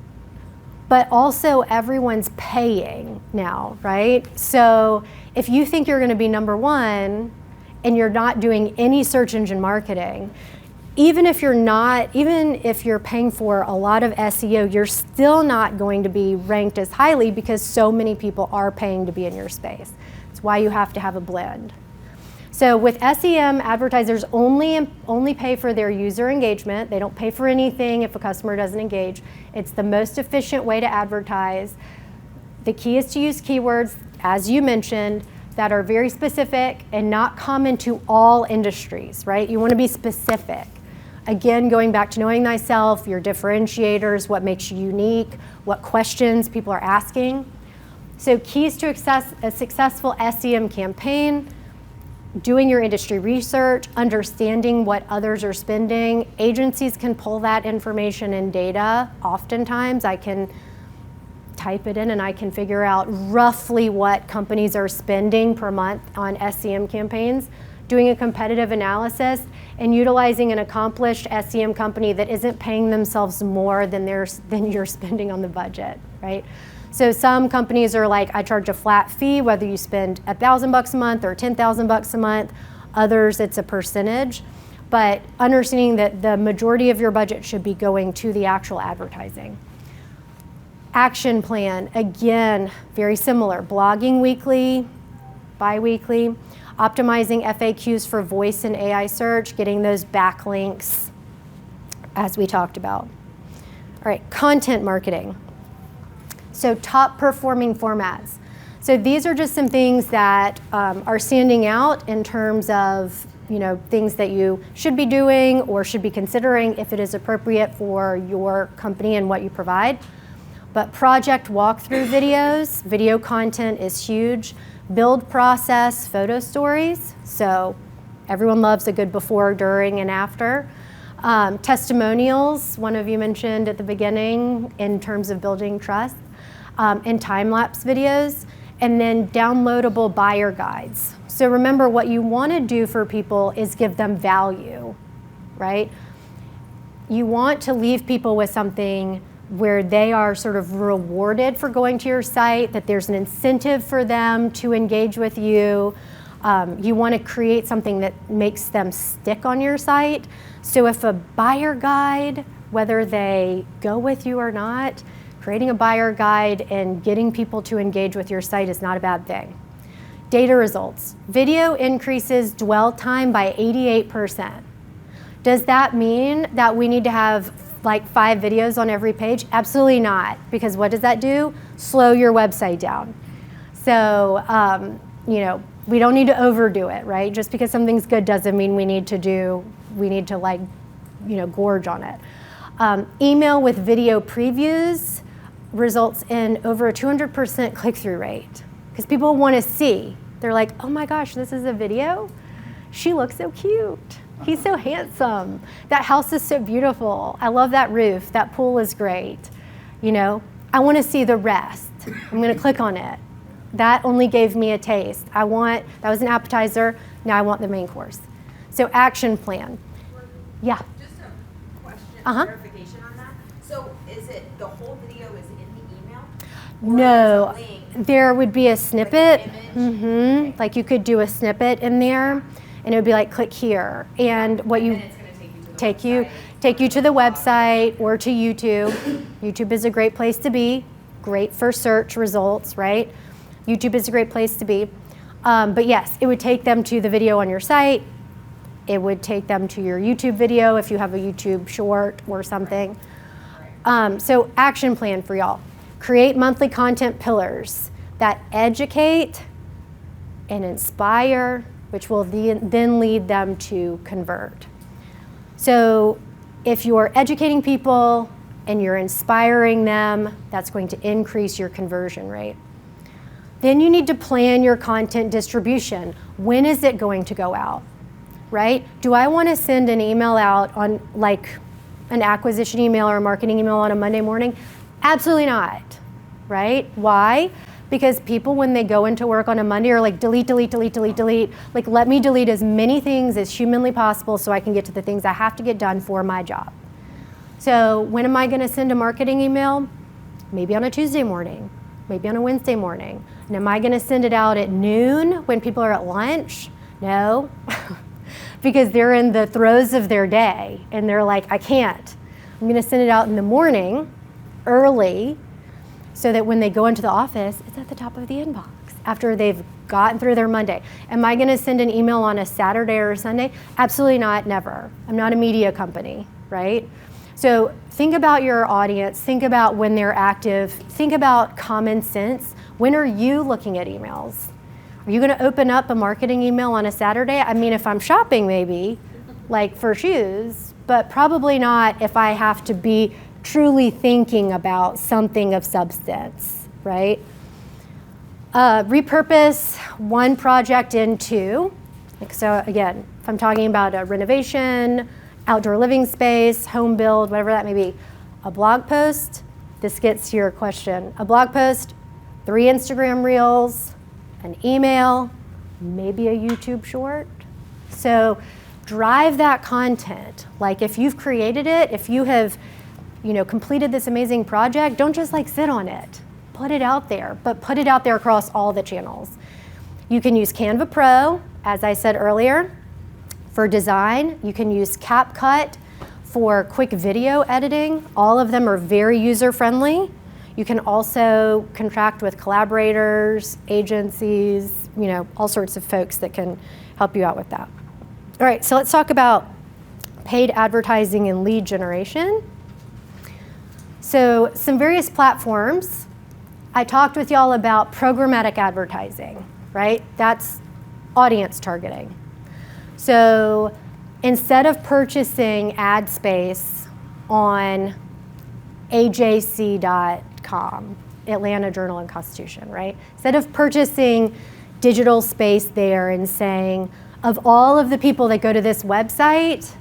but also everyone's paying now, right? So if you think you're gonna be number one and you're not doing any search engine marketing, even if you're paying for a lot of SEO, you're still not going to be ranked as highly because so many people are paying to be in your space. That's why you have to have a blend. So with SEM, advertisers only pay for their user engagement. They don't pay for anything if a customer doesn't engage. It's the most efficient way to advertise. The key is to use keywords, as you mentioned, that are very specific and not common to all industries, right? You want to be specific. Again, going back to knowing thyself, your differentiators, what makes you unique, what questions people are asking. So keys to a successful SEM campaign: doing your industry research, understanding what others are spending. Agencies can pull that information and data. Oftentimes I can type it in and I can figure out roughly what companies are spending per month on SEM campaigns. Doing a competitive analysis and utilizing an accomplished SEM company that isn't paying themselves more than you're spending on the budget, right? So some companies are like, I charge a flat fee whether you spend $1,000 a month or $10,000 a month. Others, it's a percentage. But understanding that the majority of your budget should be going to the actual advertising. Action plan, again, very similar. Blogging weekly, bi-weekly. Optimizing FAQs for voice and AI search, getting those backlinks as we talked about. All right, content marketing. So top performing formats. So these are just some things that are standing out in terms of things that you should be doing or should be considering if it is appropriate for your company and what you provide. But project walkthrough videos, video content is huge. Build process, photo stories. So everyone loves a good before, during, and after. Testimonials, one of you mentioned at the beginning in terms of building trust. And time-lapse videos. And then downloadable buyer guides. So remember, what you want to do for people is give them value, right? You want to leave people with something where they are sort of rewarded for going to your site, that there's an incentive for them to engage with you. You want to create something that makes them stick on your site. So if a buyer guide, whether they go with you or not, creating a buyer guide and getting people to engage with your site is not a bad thing. Data results. Video increases dwell time by 88%. Does that mean that we need to have like 5 videos on every page? Absolutely not, because what does that do? Slow your website down. So, we don't need to overdo it, right? Just because something's good doesn't mean we need to gorge on it. Email with video previews results in over a 200% click-through rate because people want to see. They're like, oh my gosh, this is a video? She looks so cute. He's so handsome. That house is so beautiful. I love that roof. That pool is great. I want to see the rest. I'm going to click on it. That only gave me a taste. That was an appetizer. Now I want the main course. So action plan. Yeah. Just a question, Clarification on that. So is it the whole video is in the email? Or No, there's a link? there would be a snippet. an image? Like you could do a snippet in there, and it would be like, click here. And what And you then it's going to take you to the take you to the website or to YouTube. YouTube is a great place to be. Great for search results, right? YouTube is a great place to be. But yes, it would take them to the video on your site. It would take them to your YouTube video if you have a YouTube short or something. So action plan for y'all. Create monthly content pillars that educate and inspire, which will then lead them to convert. So if you're educating people and you're inspiring them, that's going to increase your conversion rate. Then you need to plan your content distribution. When is it going to go out, right? Do I want to send an email out on like an acquisition email or a marketing email on a Monday morning? Absolutely not, right? Why? Because people, when they go into work on a Monday, are like, delete, delete, delete, delete, delete. Like, let me delete as many things as humanly possible so I can get to the things I have to get done for my job. So when am I going to send a marketing email? Maybe on a Tuesday morning, maybe on a Wednesday morning. And am I going to send it out at noon when people are at lunch? No, because they're in the throes of their day and they're like, I can't. I'm going to send it out in the morning, early, so that when they go into the office, it's at the top of the inbox after they've gotten through their Monday. Am I going to send an email on a Saturday or a Sunday? Absolutely not, never. I'm not a media company, right? So think about your audience, think about when they're active, think about common sense. When are you looking at emails? Are you going to open up a marketing email on a Saturday? I mean, if I'm shopping maybe, like for shoes, but probably not if I have to be truly thinking about something of substance, right? Repurpose one project into, like, so again, if I'm talking about a renovation, outdoor living space, home build, whatever that may be, a blog post, this gets to your question, a blog post, 3 Instagram reels, an email, maybe a YouTube short. So drive that content. Like if you've created it, if you have completed this amazing project, don't just like sit on it. Put it out there, but put it out there across all the channels. You can use Canva Pro, as I said earlier, for design. You can use CapCut for quick video editing. All of them are very user-friendly. You can also contract with collaborators, agencies, all sorts of folks that can help you out with that. All right, so let's talk about paid advertising and lead generation. So some various platforms. I talked with y'all about programmatic advertising, right? That's audience targeting. So instead of purchasing ad space on ajc.com, Atlanta Journal and Constitution, right? Instead of purchasing digital space there and saying, of all of the people that go to this website,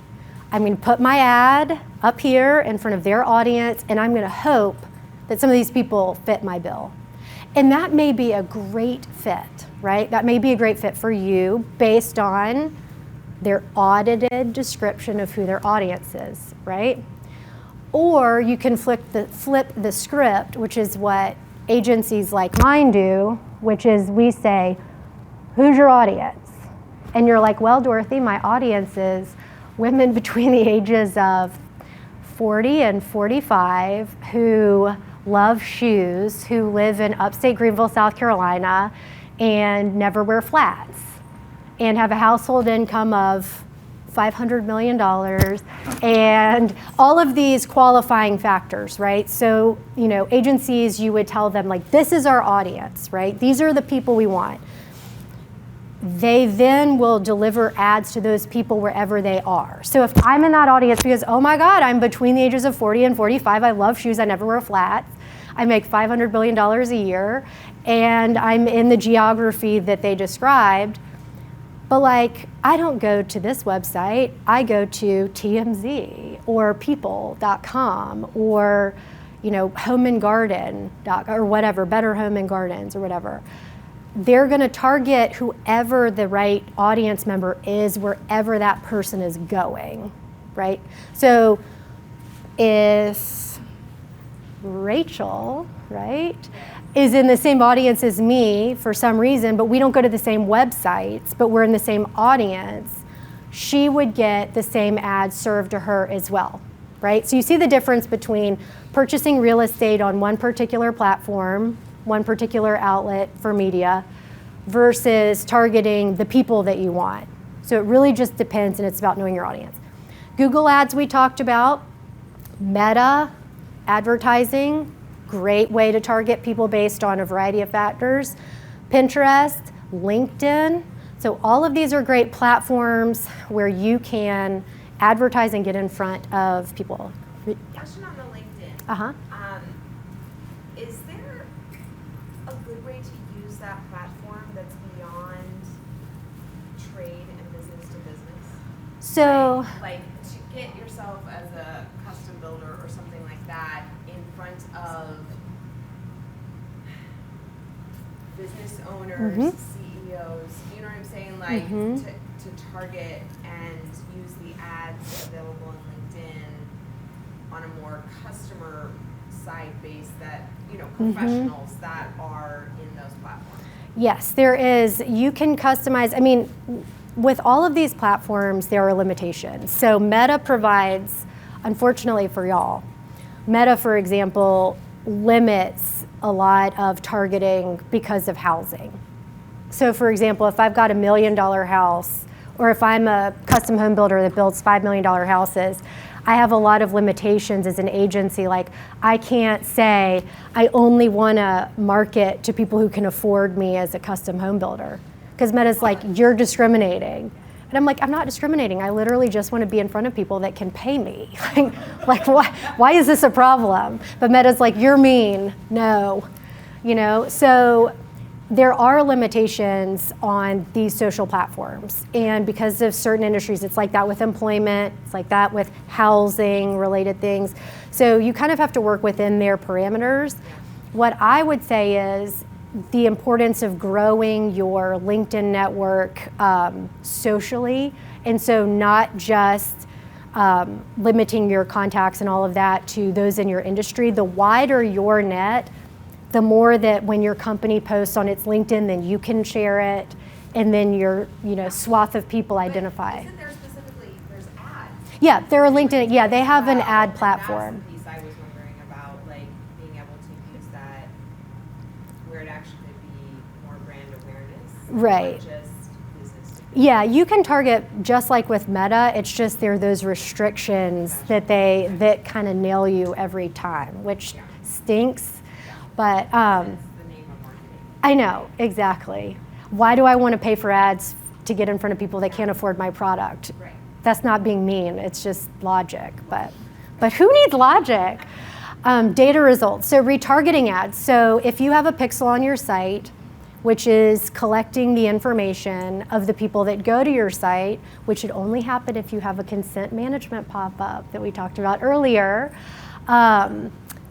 I'm going to put my ad up here in front of their audience, and I'm going to hope that some of these people fit my bill. And that may be a great fit, right? That may be a great fit for you based on their audited description of who their audience is, right? Or you can flip the script, which is what agencies like mine do, which is we say, who's your audience? And you're like, well, Dorothy, my audience is women between the ages of 40 and 45 who love shoes, who live in upstate Greenville, South Carolina, and never wear flats, and have a household income of $500 million, and all of these qualifying factors, right? So, agencies, you would tell them, like, this is our audience, right? These are the people we want. They then will deliver ads to those people wherever they are. So if I'm in that audience because, oh my God, I'm between the ages of 40 and 45, I love shoes, I never wear flats, I make $500 billion a year, and I'm in the geography that they described, but like, I don't go to this website, I go to TMZ or people.com or, Home and Garden, or whatever, Better Home and Gardens or whatever. They're going to target whoever the right audience member is wherever that person is going, right? So if Rachel, right, is in the same audience as me for some reason, but we don't go to the same websites, but we're in the same audience, she would get the same ads served to her as well, right? So you see the difference between purchasing real estate on one particular platform, one particular outlet for media, versus targeting the people that you want. So it really just depends, and it's about knowing your audience. Google Ads we talked about, Meta advertising, great way to target people based on a variety of factors. Pinterest, LinkedIn. So all of these are great platforms where you can advertise and get in front of people. Question on the LinkedIn. Uh-huh. Is there a good way to use that platform that's beyond trade and business to business? So, Like to get yourself as a custom builder or something like that in front of business owners, Mhm. CEOs, you know what I'm saying? Like Mhm. to target and use the ads available on LinkedIn on a more customer side base that, you know, professionals that are in those platforms. yes, there is. You can customize. I mean, with all of these platforms, there are limitations. So Meta provides, unfortunately for y'all, Meta, for example, limits a lot of targeting because of housing. So for example, if I've got $1 million house, or if I'm a custom home builder that builds $5 million houses, I have a lot of limitations as an agency. Like, I can't say I only want to market to people who can afford me as a custom home builder. Because Meta's like, you're discriminating. And I'm like, I'm not discriminating. I literally just want to be in front of people that can pay me. Like why is this a problem? But Meta's like, you're mean. No. You know, so there are limitations on these social platforms. And because of certain industries, it's like that with employment, it's like that with housing related things. So you kind of have to work within their parameters. What I would say is the importance of growing your LinkedIn network socially. And so not just limiting your contacts and all of that to those in your industry. The wider your net, the more that when your company posts on its LinkedIn, then you can share it, and then your swath of people identify. Isn't there specifically, there's ads? Yeah, they're a LinkedIn. Yeah, they have an ad And platform. that's the piece I was wondering about, like being able to use that where it actually could be more brand awareness. Right. Not just business. Yeah, you can target just like with Meta. It's just there are those restrictions that kind of nail you every time, which stinks. But It's the name of marketing. I know, exactly. Why do I want to pay for ads to get in front of people that can't afford my product? Right. That's not being mean, it's just logic. But who needs logic? Data results, so retargeting ads. So if you have a pixel on your site, which is collecting the information of the people that go to your site, which should only happen if you have a consent management pop-up that we talked about earlier.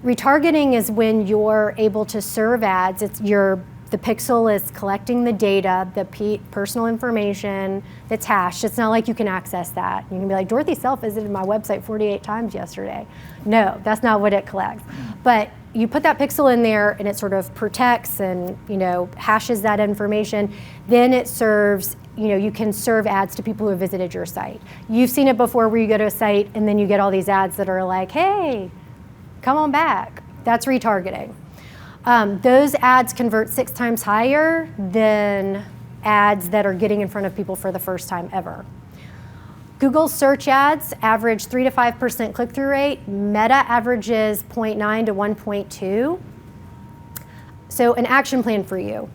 Retargeting is when you're able to serve ads. The pixel is collecting the data, the personal information that's hashed. It's not like you can access that. You can be like, Dorothy self-visited my website 48 times yesterday. No, that's not what it collects. But you put that pixel in there and it sort of protects and hashes that information. Then it serves, you can serve ads to people who have visited your site. You've seen it before where you go to a site and then you get all these ads that are like, hey, come on back. That's retargeting. Those ads convert 6 times higher than ads that are getting in front of people for the first time ever. Google search ads average 3 to 5% click-through rate. Meta averages 0.9 to 1.2. So an action plan for you.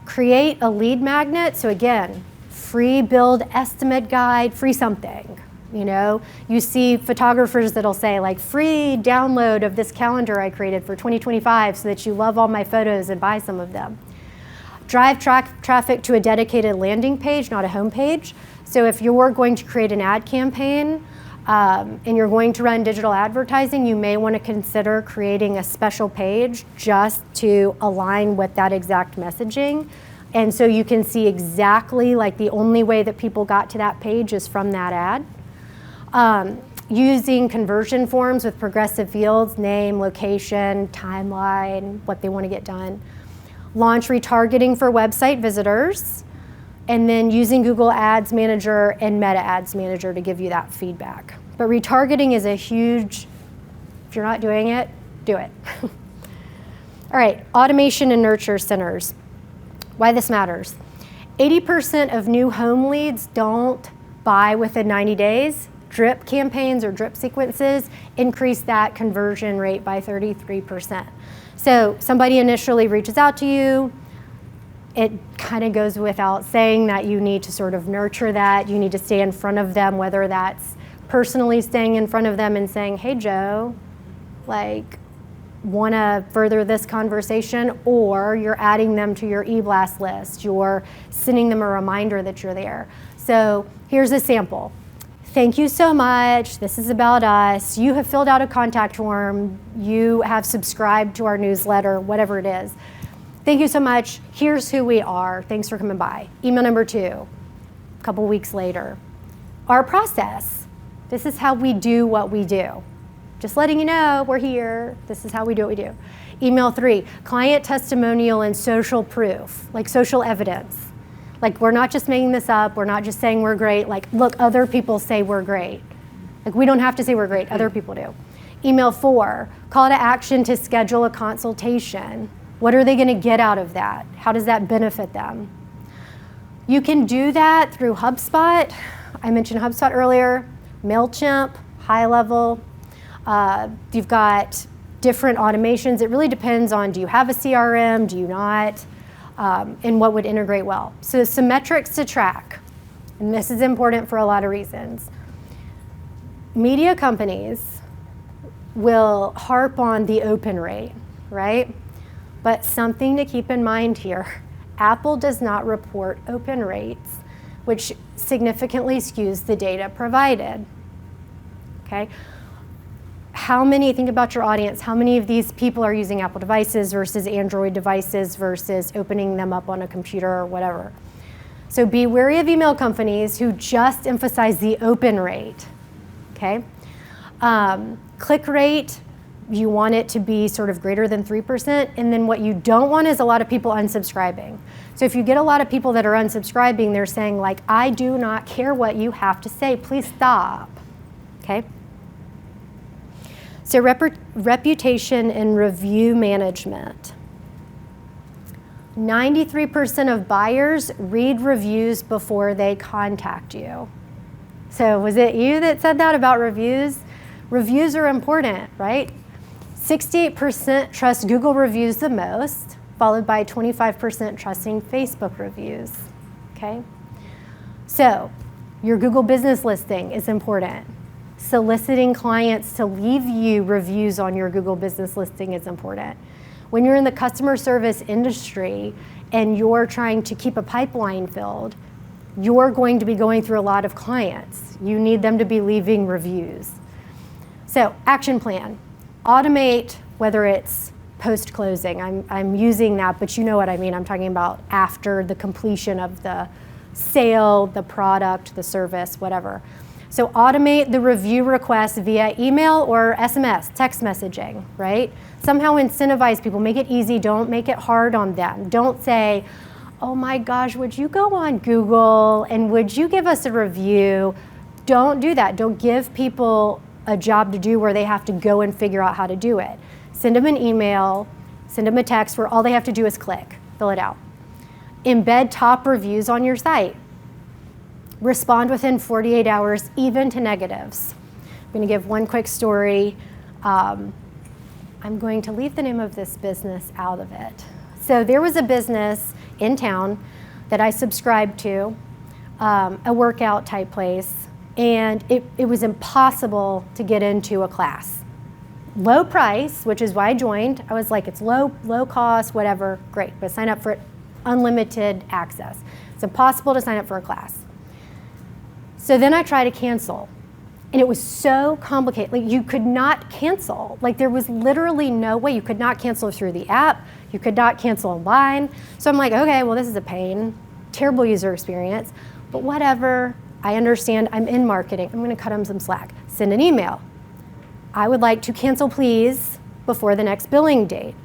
Create a lead magnet. So again, free build estimate guide, free something. You see photographers that'll say like free download of this calendar I created for 2025 so that you love all my photos and buy some of them. Drive traffic to a dedicated landing page, not a home page. So if you're going to create an ad campaign and you're going to run digital advertising, you may want to consider creating a special page just to align with that exact messaging. And so you can see exactly like the only way that people got to that page is from that ad. Using conversion forms with progressive fields, name, location, timeline, what they want to get done. Launch retargeting for website visitors, and then using Google Ads Manager and Meta Ads Manager to give you that feedback. But retargeting is a huge, if you're not doing it, do it. All right, automation and nurture centers. Why this matters. 80% of new home leads don't buy within 90 days. Drip campaigns or drip sequences increase that conversion rate by 33%. So somebody initially reaches out to you. It kind of goes without saying that you need to sort of nurture that. You need to stay in front of them, whether that's personally staying in front of them and saying, hey, Joe, like, want to further this conversation, or you're adding them to your e-blast list. You're sending them a reminder that you're there. So here's a sample. Thank you so much. This is about us. You have filled out a contact form. You have subscribed to our newsletter, whatever it is. Thank you so much. Here's who we are. Thanks for coming by. Email number 2, a couple weeks later. Our process. This is how we do what we do. Just letting you know, we're here. This is how we do what we do. Email 3, client testimonial and social proof, like social evidence. Like, we're not just making this up. We're not just saying we're great. Like, look, other people say we're great. Like, we don't have to say we're great. Other people do. Email 4, call to action to schedule a consultation. What are they going to get out of that? How does that benefit them? You can do that through HubSpot. I mentioned HubSpot earlier. MailChimp, high level. You've got different automations. It really depends on, do you have a CRM? Do you not? And what would integrate well. So some metrics to track, and this is important for a lot of reasons. Media companies will harp on the open rate, right? But something to keep in mind here, Apple does not report open rates, which significantly skews the data provided, okay? Think about your audience, how many of these people are using Apple devices versus Android devices versus opening them up on a computer or whatever. So be wary of email companies who just emphasize the open rate, okay? Click rate, you want it to be sort of greater than 3%, and then what you don't want is a lot of people unsubscribing. So if you get a lot of people that are unsubscribing, they're saying like, I do not care what you have to say, please stop, okay? So reputation and review management. 93% of buyers read reviews before they contact you. So was it you that said that about reviews? Reviews are important, right? 68% trust Google reviews the most, followed by 25% trusting Facebook reviews, okay? So your Google business listing is important. Soliciting clients to leave you reviews on your Google business listing is important. When you're in the customer service industry and you're trying to keep a pipeline filled, you're going to be going through a lot of clients. You need them to be leaving reviews. So, action plan. Automate, whether it's post-closing. I'm using that, but you know what I mean. I'm talking about after the completion of the sale, the product, the service, whatever. So automate the review requests via email or SMS, text messaging, right? Somehow incentivize people, make it easy, don't make it hard on them. Don't say, oh my gosh, would you go on Google and would you give us a review? Don't do that. Don't give people a job to do where they have to go and figure out how to do it. Send them an email, send them a text where all they have to do is click, fill it out. Embed top reviews on your site. Respond within 48 hours, even to negatives. I'm going to give one quick story. I'm going to leave the name of this business out of it. So there was a business in town that I subscribed to, a workout type place, and it was impossible to get into a class. Low price, which is why I joined. I was like, it's low cost, whatever, great, but sign up for it, unlimited access. It's impossible to sign up for a class. So then I tried to cancel, and it was so complicated. Like, you could not cancel. Like, there was literally no way. You could not cancel through the app. You could not cancel online. So I'm like, okay, well, this is a pain. Terrible user experience, but whatever. I understand. I'm in marketing. I'm going to cut them some slack. Send an email. I would like to cancel, please, before the next billing date.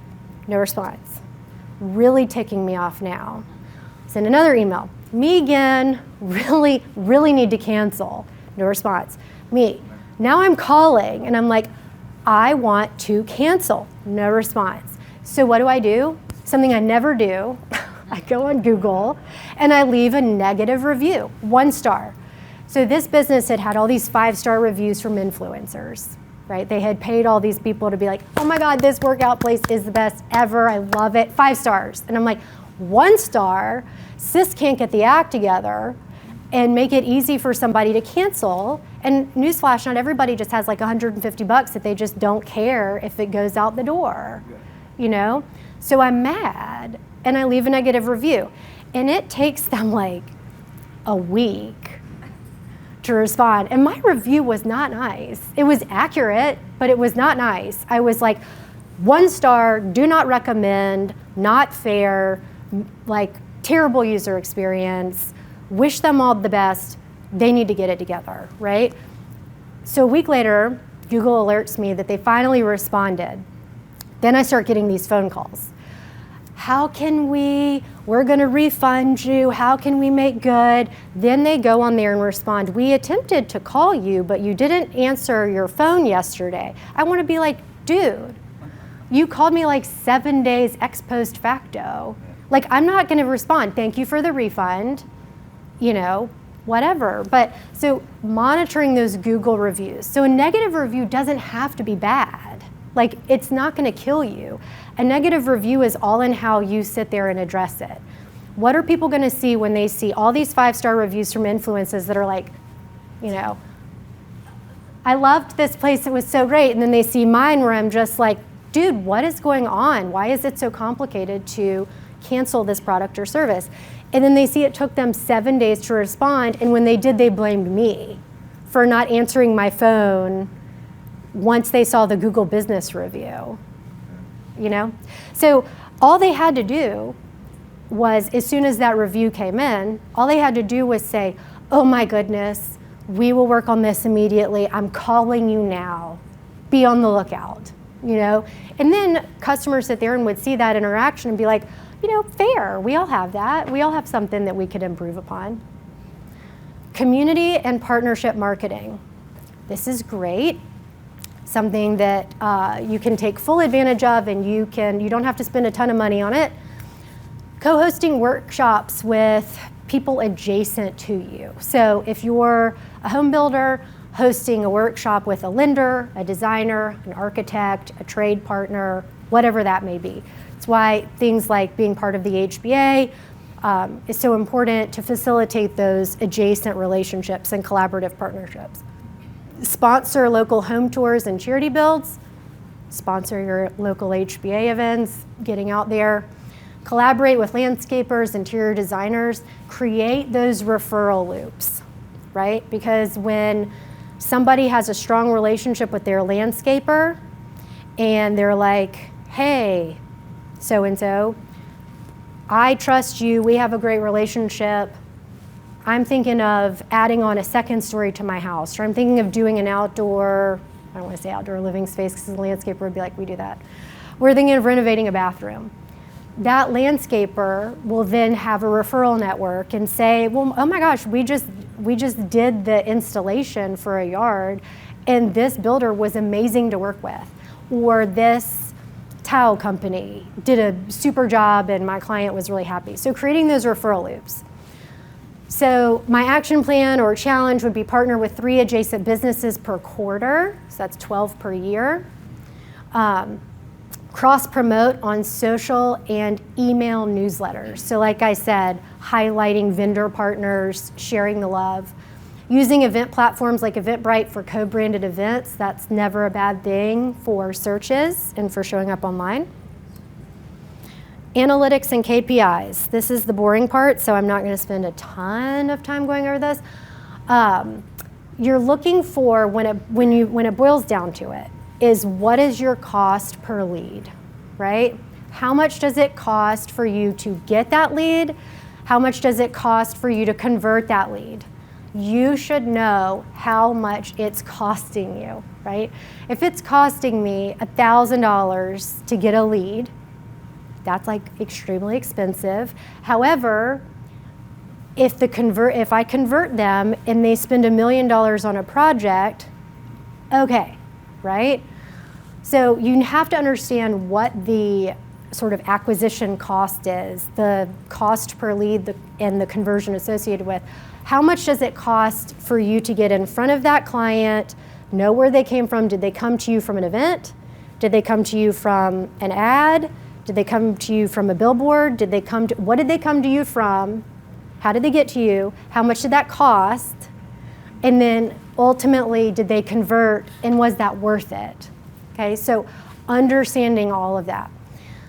No response. Really ticking me off now. Send another email. Me again, really need to cancel. No response. Me. Now I'm calling and I'm like, I want to cancel. No response. So what do? Something I never do. I go on Google and I leave a negative review, 1 star. So this business had had all these 5-star reviews from influencers, right? They had paid all these people to be like, oh my God, this workout place is the best ever. I love it. 5 stars. And I'm like, 1 star, sis can't get the act together and make it easy for somebody to cancel. And newsflash, not everybody just has like $150 that they just don't care if it goes out the door, you know? So I'm mad and I leave a negative review. And it takes them like a week to respond. And my review was not nice. It was accurate, but it was not nice. I was like, 1 star, do not recommend, not fair, like terrible user experience, wish them all the best, they need to get it together, right? So a week later, Google alerts me that they finally responded. Then I start getting these phone calls. How can we're gonna refund you, how can we make good? Then they go on there and respond, we attempted to call you, but you didn't answer your phone yesterday. I wanna be like, dude, you called me like 7 days ex post facto. Like, I'm not gonna respond, thank you for the refund, you know, whatever. But so monitoring those Google reviews. So a negative review doesn't have to be bad. Like, it's not gonna kill you. A negative review is all in how you sit there and address it. What are people gonna see when they see all these 5-star reviews from influencers that are like, you know, I loved this place, it was so great, and then they see mine where I'm just like, dude, what is going on? Why is it so complicated to cancel this product or service? And then they see it took them 7 days to respond, and when they did, they blamed me for not answering my phone once they saw the Google business review, you know? So all they had to do was, as soon as that review came in, all they had to do was say, oh my goodness, we will work on this immediately. I'm calling you now. Be on the lookout, you know? And then customers sit there and would see that interaction and be like, you know, fair, we all have that. We all have something that we could improve upon. Community and partnership marketing. This is great. Something that you can take full advantage of, and you don't have to spend a ton of money on it. Co-hosting workshops with people adjacent to you. So if you're a home builder, hosting a workshop with a lender, a designer, an architect, a trade partner, whatever that may be. It's why things like being part of the HBA is so important, to facilitate those adjacent relationships and collaborative partnerships. Sponsor local home tours and charity builds. Sponsor your local HBA events, getting out there. Collaborate with landscapers, interior designers. Create those referral loops, right? Because when somebody has a strong relationship with their landscaper and they're like, hey, so-and-so, I trust you, we have a great relationship, I'm thinking of adding on a 2nd story to my house, or I'm thinking of doing an outdoor, I don't want to say outdoor living space because the landscaper would be like, we do that. We're thinking of renovating a bathroom. That landscaper will then have a referral network and say, well, oh my gosh, we just did the installation for a yard and this builder was amazing to work with. Or this tile company did a super job and my client was really happy. So creating those referral loops. So my action plan or challenge would be partner with 3 adjacent businesses per quarter. So that's 12 per year. Cross-promote on social and email newsletters. So like I said, highlighting vendor partners, sharing the love. Using event platforms like Eventbrite for co-branded events. That's never a bad thing for searches and for showing up online. Analytics and KPIs. This is the boring part, so I'm not going to spend a ton of time going over this. You're looking for, when it boils down to it, is what is your cost per lead, right? How much does it cost for you to get that lead? How much does it cost for you to convert that lead? You should know how much it's costing you, right? If it's costing me $1,000 to get a lead, that's like extremely expensive. However, if I convert them and they spend $1 million on a project, okay, right? So you have to understand what the sort of acquisition cost is, the cost per lead and the conversion associated with. How much does it cost for you to get in front of that client, know where they came from? Did they come to you from an event? Did they come to you from an ad? Did they come to you from a billboard? What did they come to you from? How did they get to you? How much did that cost? And then ultimately, did they convert, and was that worth it? Okay, so understanding all of that.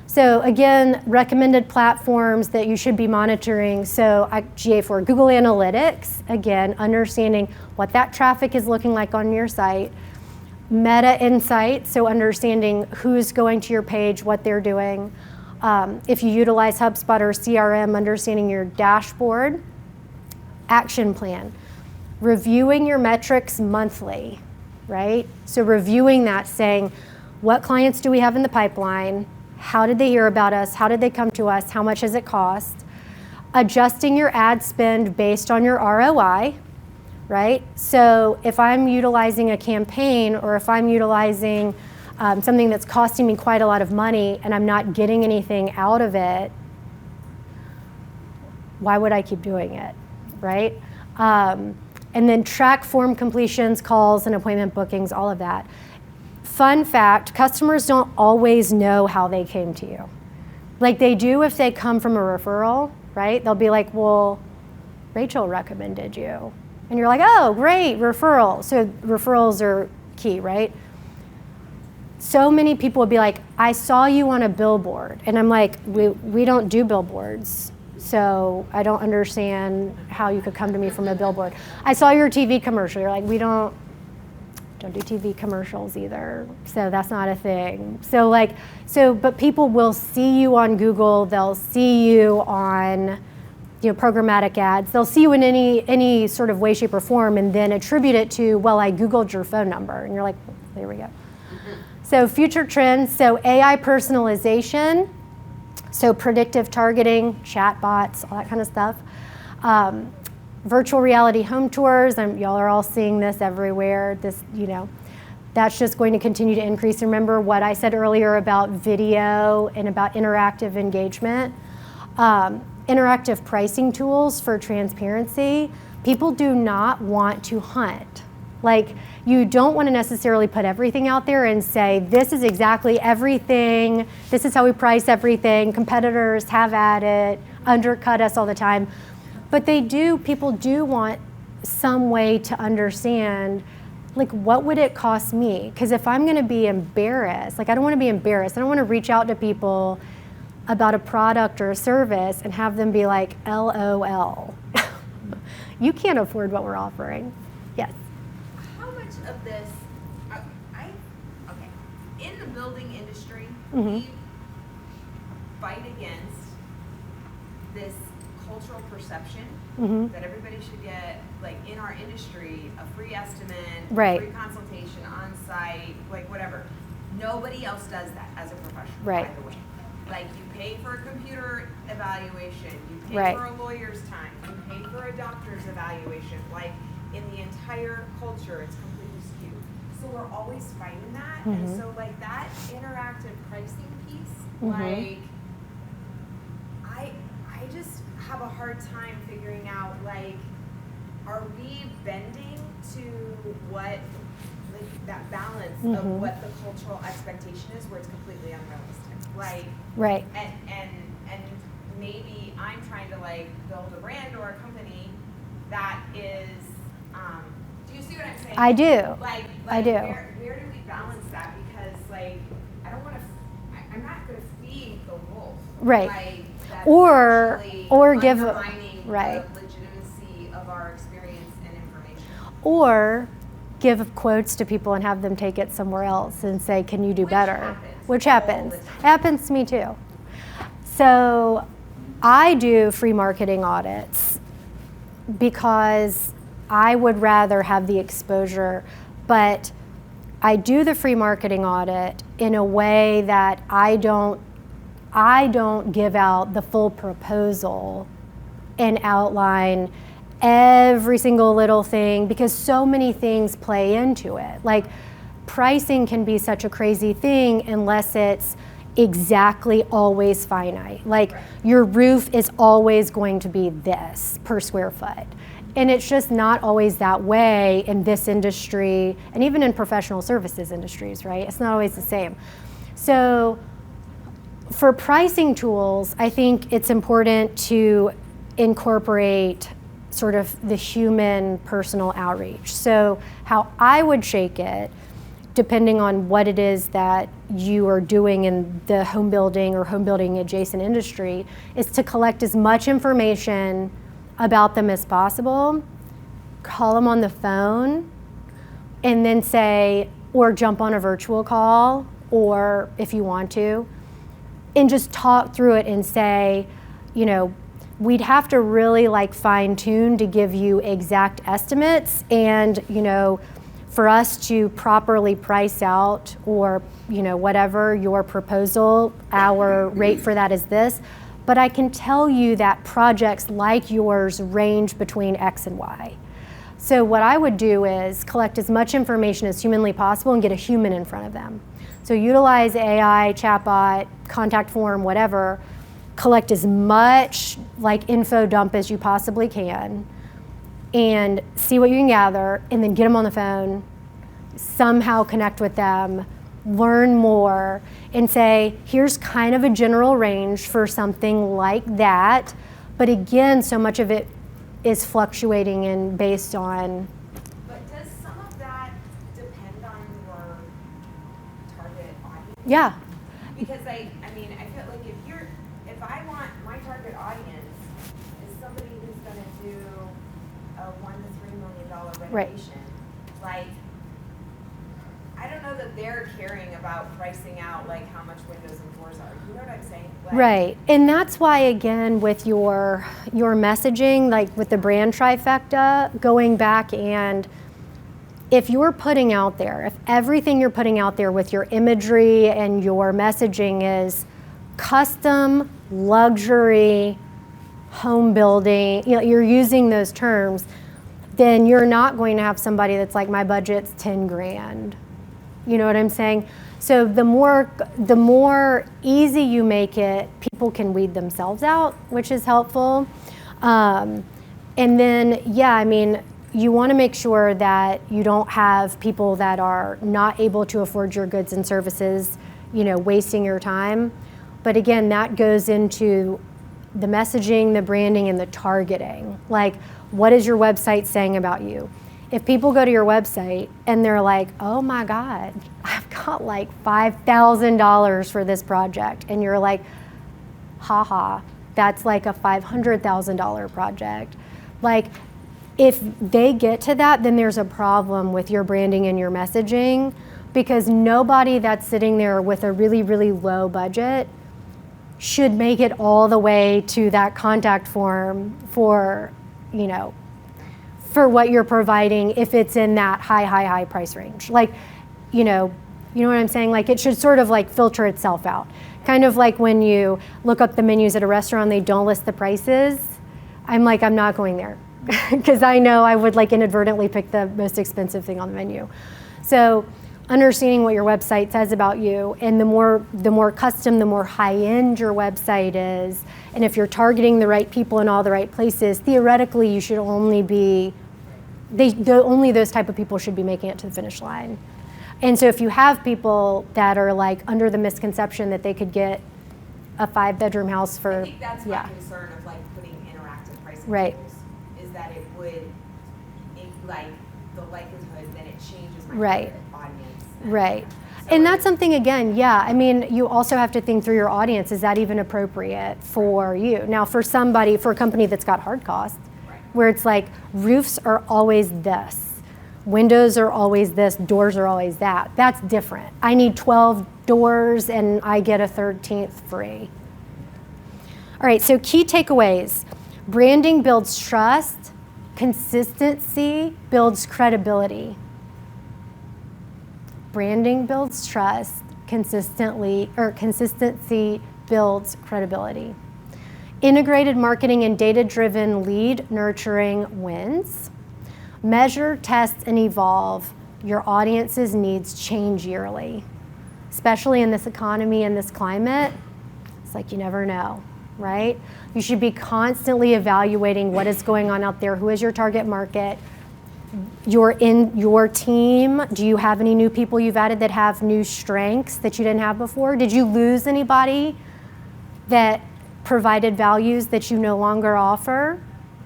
So again, recommended platforms that you should be monitoring. So GA4, Google Analytics, again, understanding what that traffic is looking like on your site. Meta insights, so understanding who's going to your page, what they're doing. If you utilize HubSpot or CRM, understanding your dashboard. Action plan. Reviewing your metrics monthly, right? So reviewing that, saying, what clients do we have in the pipeline? How did they hear about us? How did they come to us? How much does it cost? Adjusting your ad spend based on your ROI, right? So if I'm utilizing a campaign, or if I'm utilizing something that's costing me quite a lot of money and I'm not getting anything out of it, why would I keep doing it, right? And then track form completions, calls, and appointment bookings, all of that. Fun fact, customers don't always know how they came to you. Like they do if they come from a referral, right? They'll be like, well, Rachel recommended you. And you're like, oh, great, referral. So referrals are key, right? So many people would be like, I saw you on a billboard. And I'm like, we don't do billboards. So I don't understand how you could come to me from a billboard. I saw your TV commercial. You're like, we don't do TV commercials either. So that's not a thing. But people will see you on Google. They'll see you on, programmatic ads. They'll see you in any sort of way, shape, or form, and then attribute it to, well, I Googled your phone number. And you're like, there we go. So future trends. So AI personalization. So predictive targeting, chat bots, all that kind of stuff. Virtual reality home tours, y'all are all seeing this everywhere. That's just going to continue to increase. Remember what I said earlier about video and about interactive engagement. Interactive pricing tools for transparency. People do not want to hunt. Like, you don't want to necessarily put everything out there and say, this is exactly everything, this is how we price everything, competitors have at it, undercut us all the time. But people do want some way to understand, like, what would it cost me? Because if I'm going to be embarrassed, I don't want to be embarrassed. I don't want to reach out to people about a product or a service and have them be like, LOL. You can't afford what we're offering. Yes. How much of this, in the building industry, Mm-hmm. we fight against this cultural perception Mm-hmm. that everybody should get, in our industry, a free estimate, Right. free consultation on site, whatever. Nobody else does that as a professional, Right. by the way. You pay for a computer evaluation, you pay Right. for a lawyer's time, you pay for a doctor's evaluation. In the entire culture, it's completely skewed. So we're always fighting that. Mhm. And so that interactive pricing piece, Mhm. I just have a hard time figuring out, are we bending to what, that balance of Mhm. what the cultural expectation is, where it's completely unrealistic? Right. And maybe I'm trying to build a brand or a company that is, do you see what I'm saying? I do. I do. Where do we balance that? Because I don't want to, I'm not going to feed the wolf. Right. That's Or actually give undermining right. the legitimacy of our experience and information. Or give quotes to people and have them take it somewhere else and say, can you do Which better? happens Which all happens. the time. Happens to me too. So I do free marketing audits because I would rather have the exposure, but I do the free marketing audit in a way that I don't give out the full proposal and outline every single little thing, because so many things play into it. Pricing can be such a crazy thing unless it's exactly always finite. Like your roof is always going to be this per square foot. And it's just not always that way in this industry, and even in professional services industries, right? It's not always the same. So for pricing tools, I think it's important to incorporate sort of the human personal outreach. So how I would shake it, depending on what it is that you are doing in the home building or home building adjacent industry, is to collect as much information about them as possible, call them on the phone, and then say, or jump on a virtual call, or if you want to, and just talk through it and say, you know, we'd have to really like fine tune to give you exact estimates, and you know, for us to properly price out, or you know, whatever your proposal, our rate for that is this. But I can tell you that projects like yours range between X and Y. So what I would do is collect as much information as humanly possible and get a human in front of them. So utilize AI, chatbot, contact form, whatever, collect as much like info dump as you possibly can, and see what you can gather, and then get them on the phone, somehow connect with them, learn more, and say, here's kind of a general range for something like that. But again, so much of it is fluctuating and based on. But does some of that depend on your target audience? Yeah. Because I mean, I feel like if I want my target audience is somebody who's gonna do a $1 to $3 million Right. renovation, like, I don't know that they're caring about pricing out like how much windows and doors are. You know what I'm saying? Like, Right, and that's why, again, with your messaging, like with the brand trifecta, going back, and if you're putting out there, if everything you're putting out there with your imagery and your messaging is custom, luxury, home building, you know, you're using those terms, then you're not going to have somebody that's like, my budget's 10 grand. You know what I'm saying? So the more easy you make it, people can weed themselves out, which is helpful. And then, yeah, I mean, you want to make sure that you don't have people that are not able to afford your goods and services, you know, wasting your time. But again, that goes into the messaging, the branding, and the targeting. Like, what is your website saying about you? If people go to your website and they're like, oh my God, I've got like $5,000 for this project, and you're like, haha, that's like a $500,000 project. Like, if they get to that, then there's a problem with your branding and your messaging, because nobody that's sitting there with a really, really low budget should make it all the way to that contact form for, you know, for what you're providing if it's in that high price range. Like, you know what I'm saying? Like, it should sort of like filter itself out. Kind of like when you look up the menus at a restaurant, they don't list the prices. I'm like, I'm not going there because I know I would like inadvertently pick the most expensive thing on the menu. So understanding what your website says about you, and the more custom, the more high-end your website is, and if you're targeting the right people in all the right places, theoretically you should only be, only those type of people should be making it to the finish line. And so if you have people that are like under the misconception that they could get a 5-bedroom house for, I think that's my concern of like putting interactive pricing Right. tools, is that it would, like, the likelihood that it changes my Right. target audience. Right. So And that's something, again, yeah, I mean, you also have to think through your audience. Is that even appropriate for you? Now, for somebody, for a company that's got hard costs, Right. where it's like roofs are always this, windows are always this, doors are always that, that's different. I need 12 doors and I get a 13th free. All right, so key takeaways. Branding builds trust, consistency builds credibility. Branding builds trust, consistency builds credibility. Integrated marketing and data-driven lead nurturing wins. Measure, test, and evolve. Your audience's needs change yearly. especially in this economy and this climate, it's like you never know, right? You should be constantly evaluating what is going on out there. Who is your target market? Your team. Do you have any new people you've added that have new strengths that you didn't have before? Did you lose anybody that provided values that you no longer offer?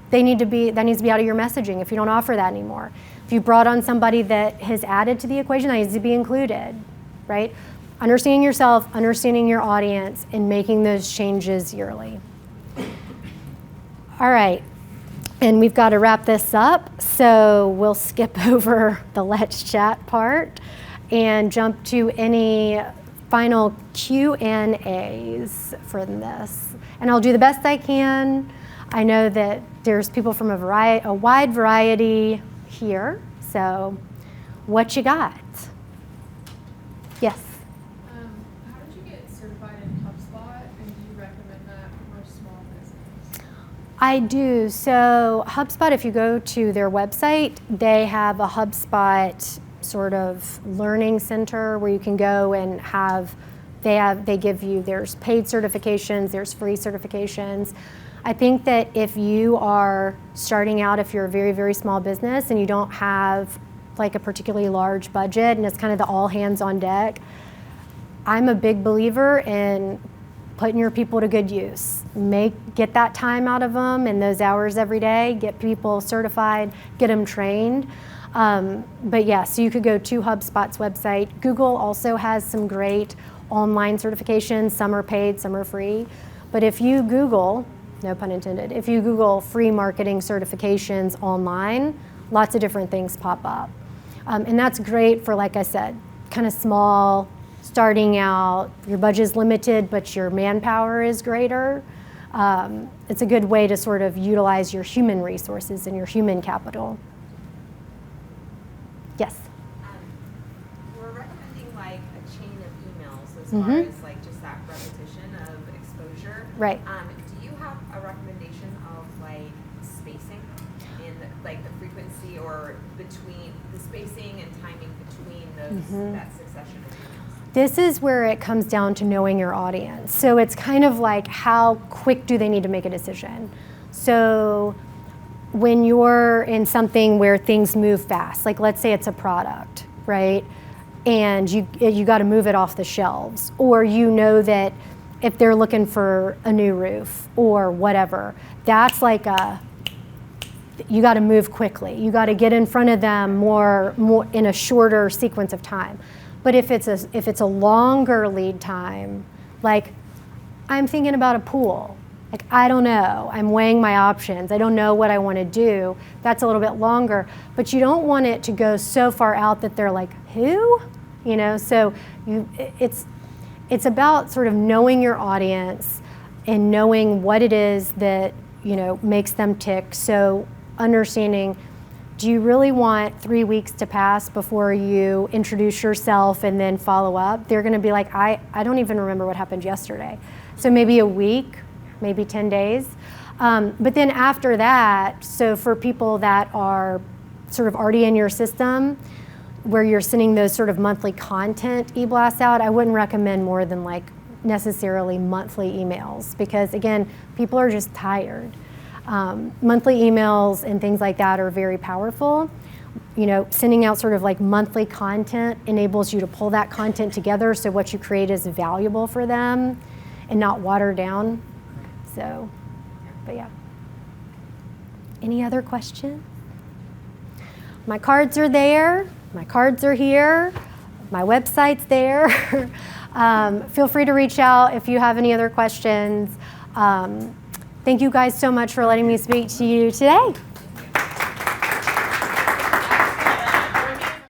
That needs to be out of your messaging if you don't offer that anymore. If you brought on somebody that has added to the equation, that needs to be included, right? Understanding yourself, understanding your audience, and making those changes yearly. All right, and we've got to wrap this up, so we'll skip over the Let's Chat part and jump to any final Q&As for this. And I'll do the best I can. I know that there's people from a wide variety here, so what you got? Yes? How did you get certified in HubSpot, and do you recommend that for small business? I do. So HubSpot, if you go to their website, they have a HubSpot sort of learning center where you can go and they give you, there's paid certifications, there's free certifications. I think that if you are starting out, if you're a very, very small business and you don't have like a particularly large budget and it's kind of the all hands on deck, I'm a big believer in putting your people to good use. Get that time out of them and those hours every day, get people certified, get them trained. But yeah, so you could go to HubSpot's website. Google also has some great online certifications. Some are paid, some are free. But if you Google, no pun intended, if you Google free marketing certifications online, lots of different things pop up. And that's great for, like I said, kind of small, starting out, your budget's limited, but your manpower is greater. It's a good way to sort of utilize your human resources and your human capital. Yes? We're recommending like a chain of emails as Mhm. far as like just that repetition of exposure. Right. Do you have a recommendation of like spacing in like the frequency or between the spacing and timing between those that succession of emails? This is where it comes down to knowing your audience. So it's kind of like how quick do they need to make a decision? So when you're in something where things move fast, like let's say it's a product, right? And you got to move it off the shelves, or you know that if they're looking for a new roof or whatever, that's like you got to move quickly. You got to get in front of them more in a shorter sequence of time. But if it's a longer lead time, like I'm thinking about a pool. Like, I don't know, I'm weighing my options, I don't know what I want to do, that's a little bit longer. But you don't want it to go so far out that they're like, who? You know, so it's about sort of knowing your audience and knowing what it is that, you know, makes them tick. So understanding, do you really want 3 weeks to pass before you introduce yourself and then follow up? They're going to be like, I don't even remember what happened yesterday. So maybe a week, maybe 10 days. But then after that, so for people that are sort of already in your system, where you're sending those sort of monthly content e-blasts out, I wouldn't recommend more than like necessarily monthly emails, because again, people are just tired. Monthly emails and things like that are very powerful. You know, sending out sort of like monthly content enables you to pull that content together so what you create is valuable for them and not watered down. So, but yeah. Any other questions? My cards are there. My cards are here. My website's there. Feel free to reach out if you have any other questions. Thank you guys so much for letting me speak to you today.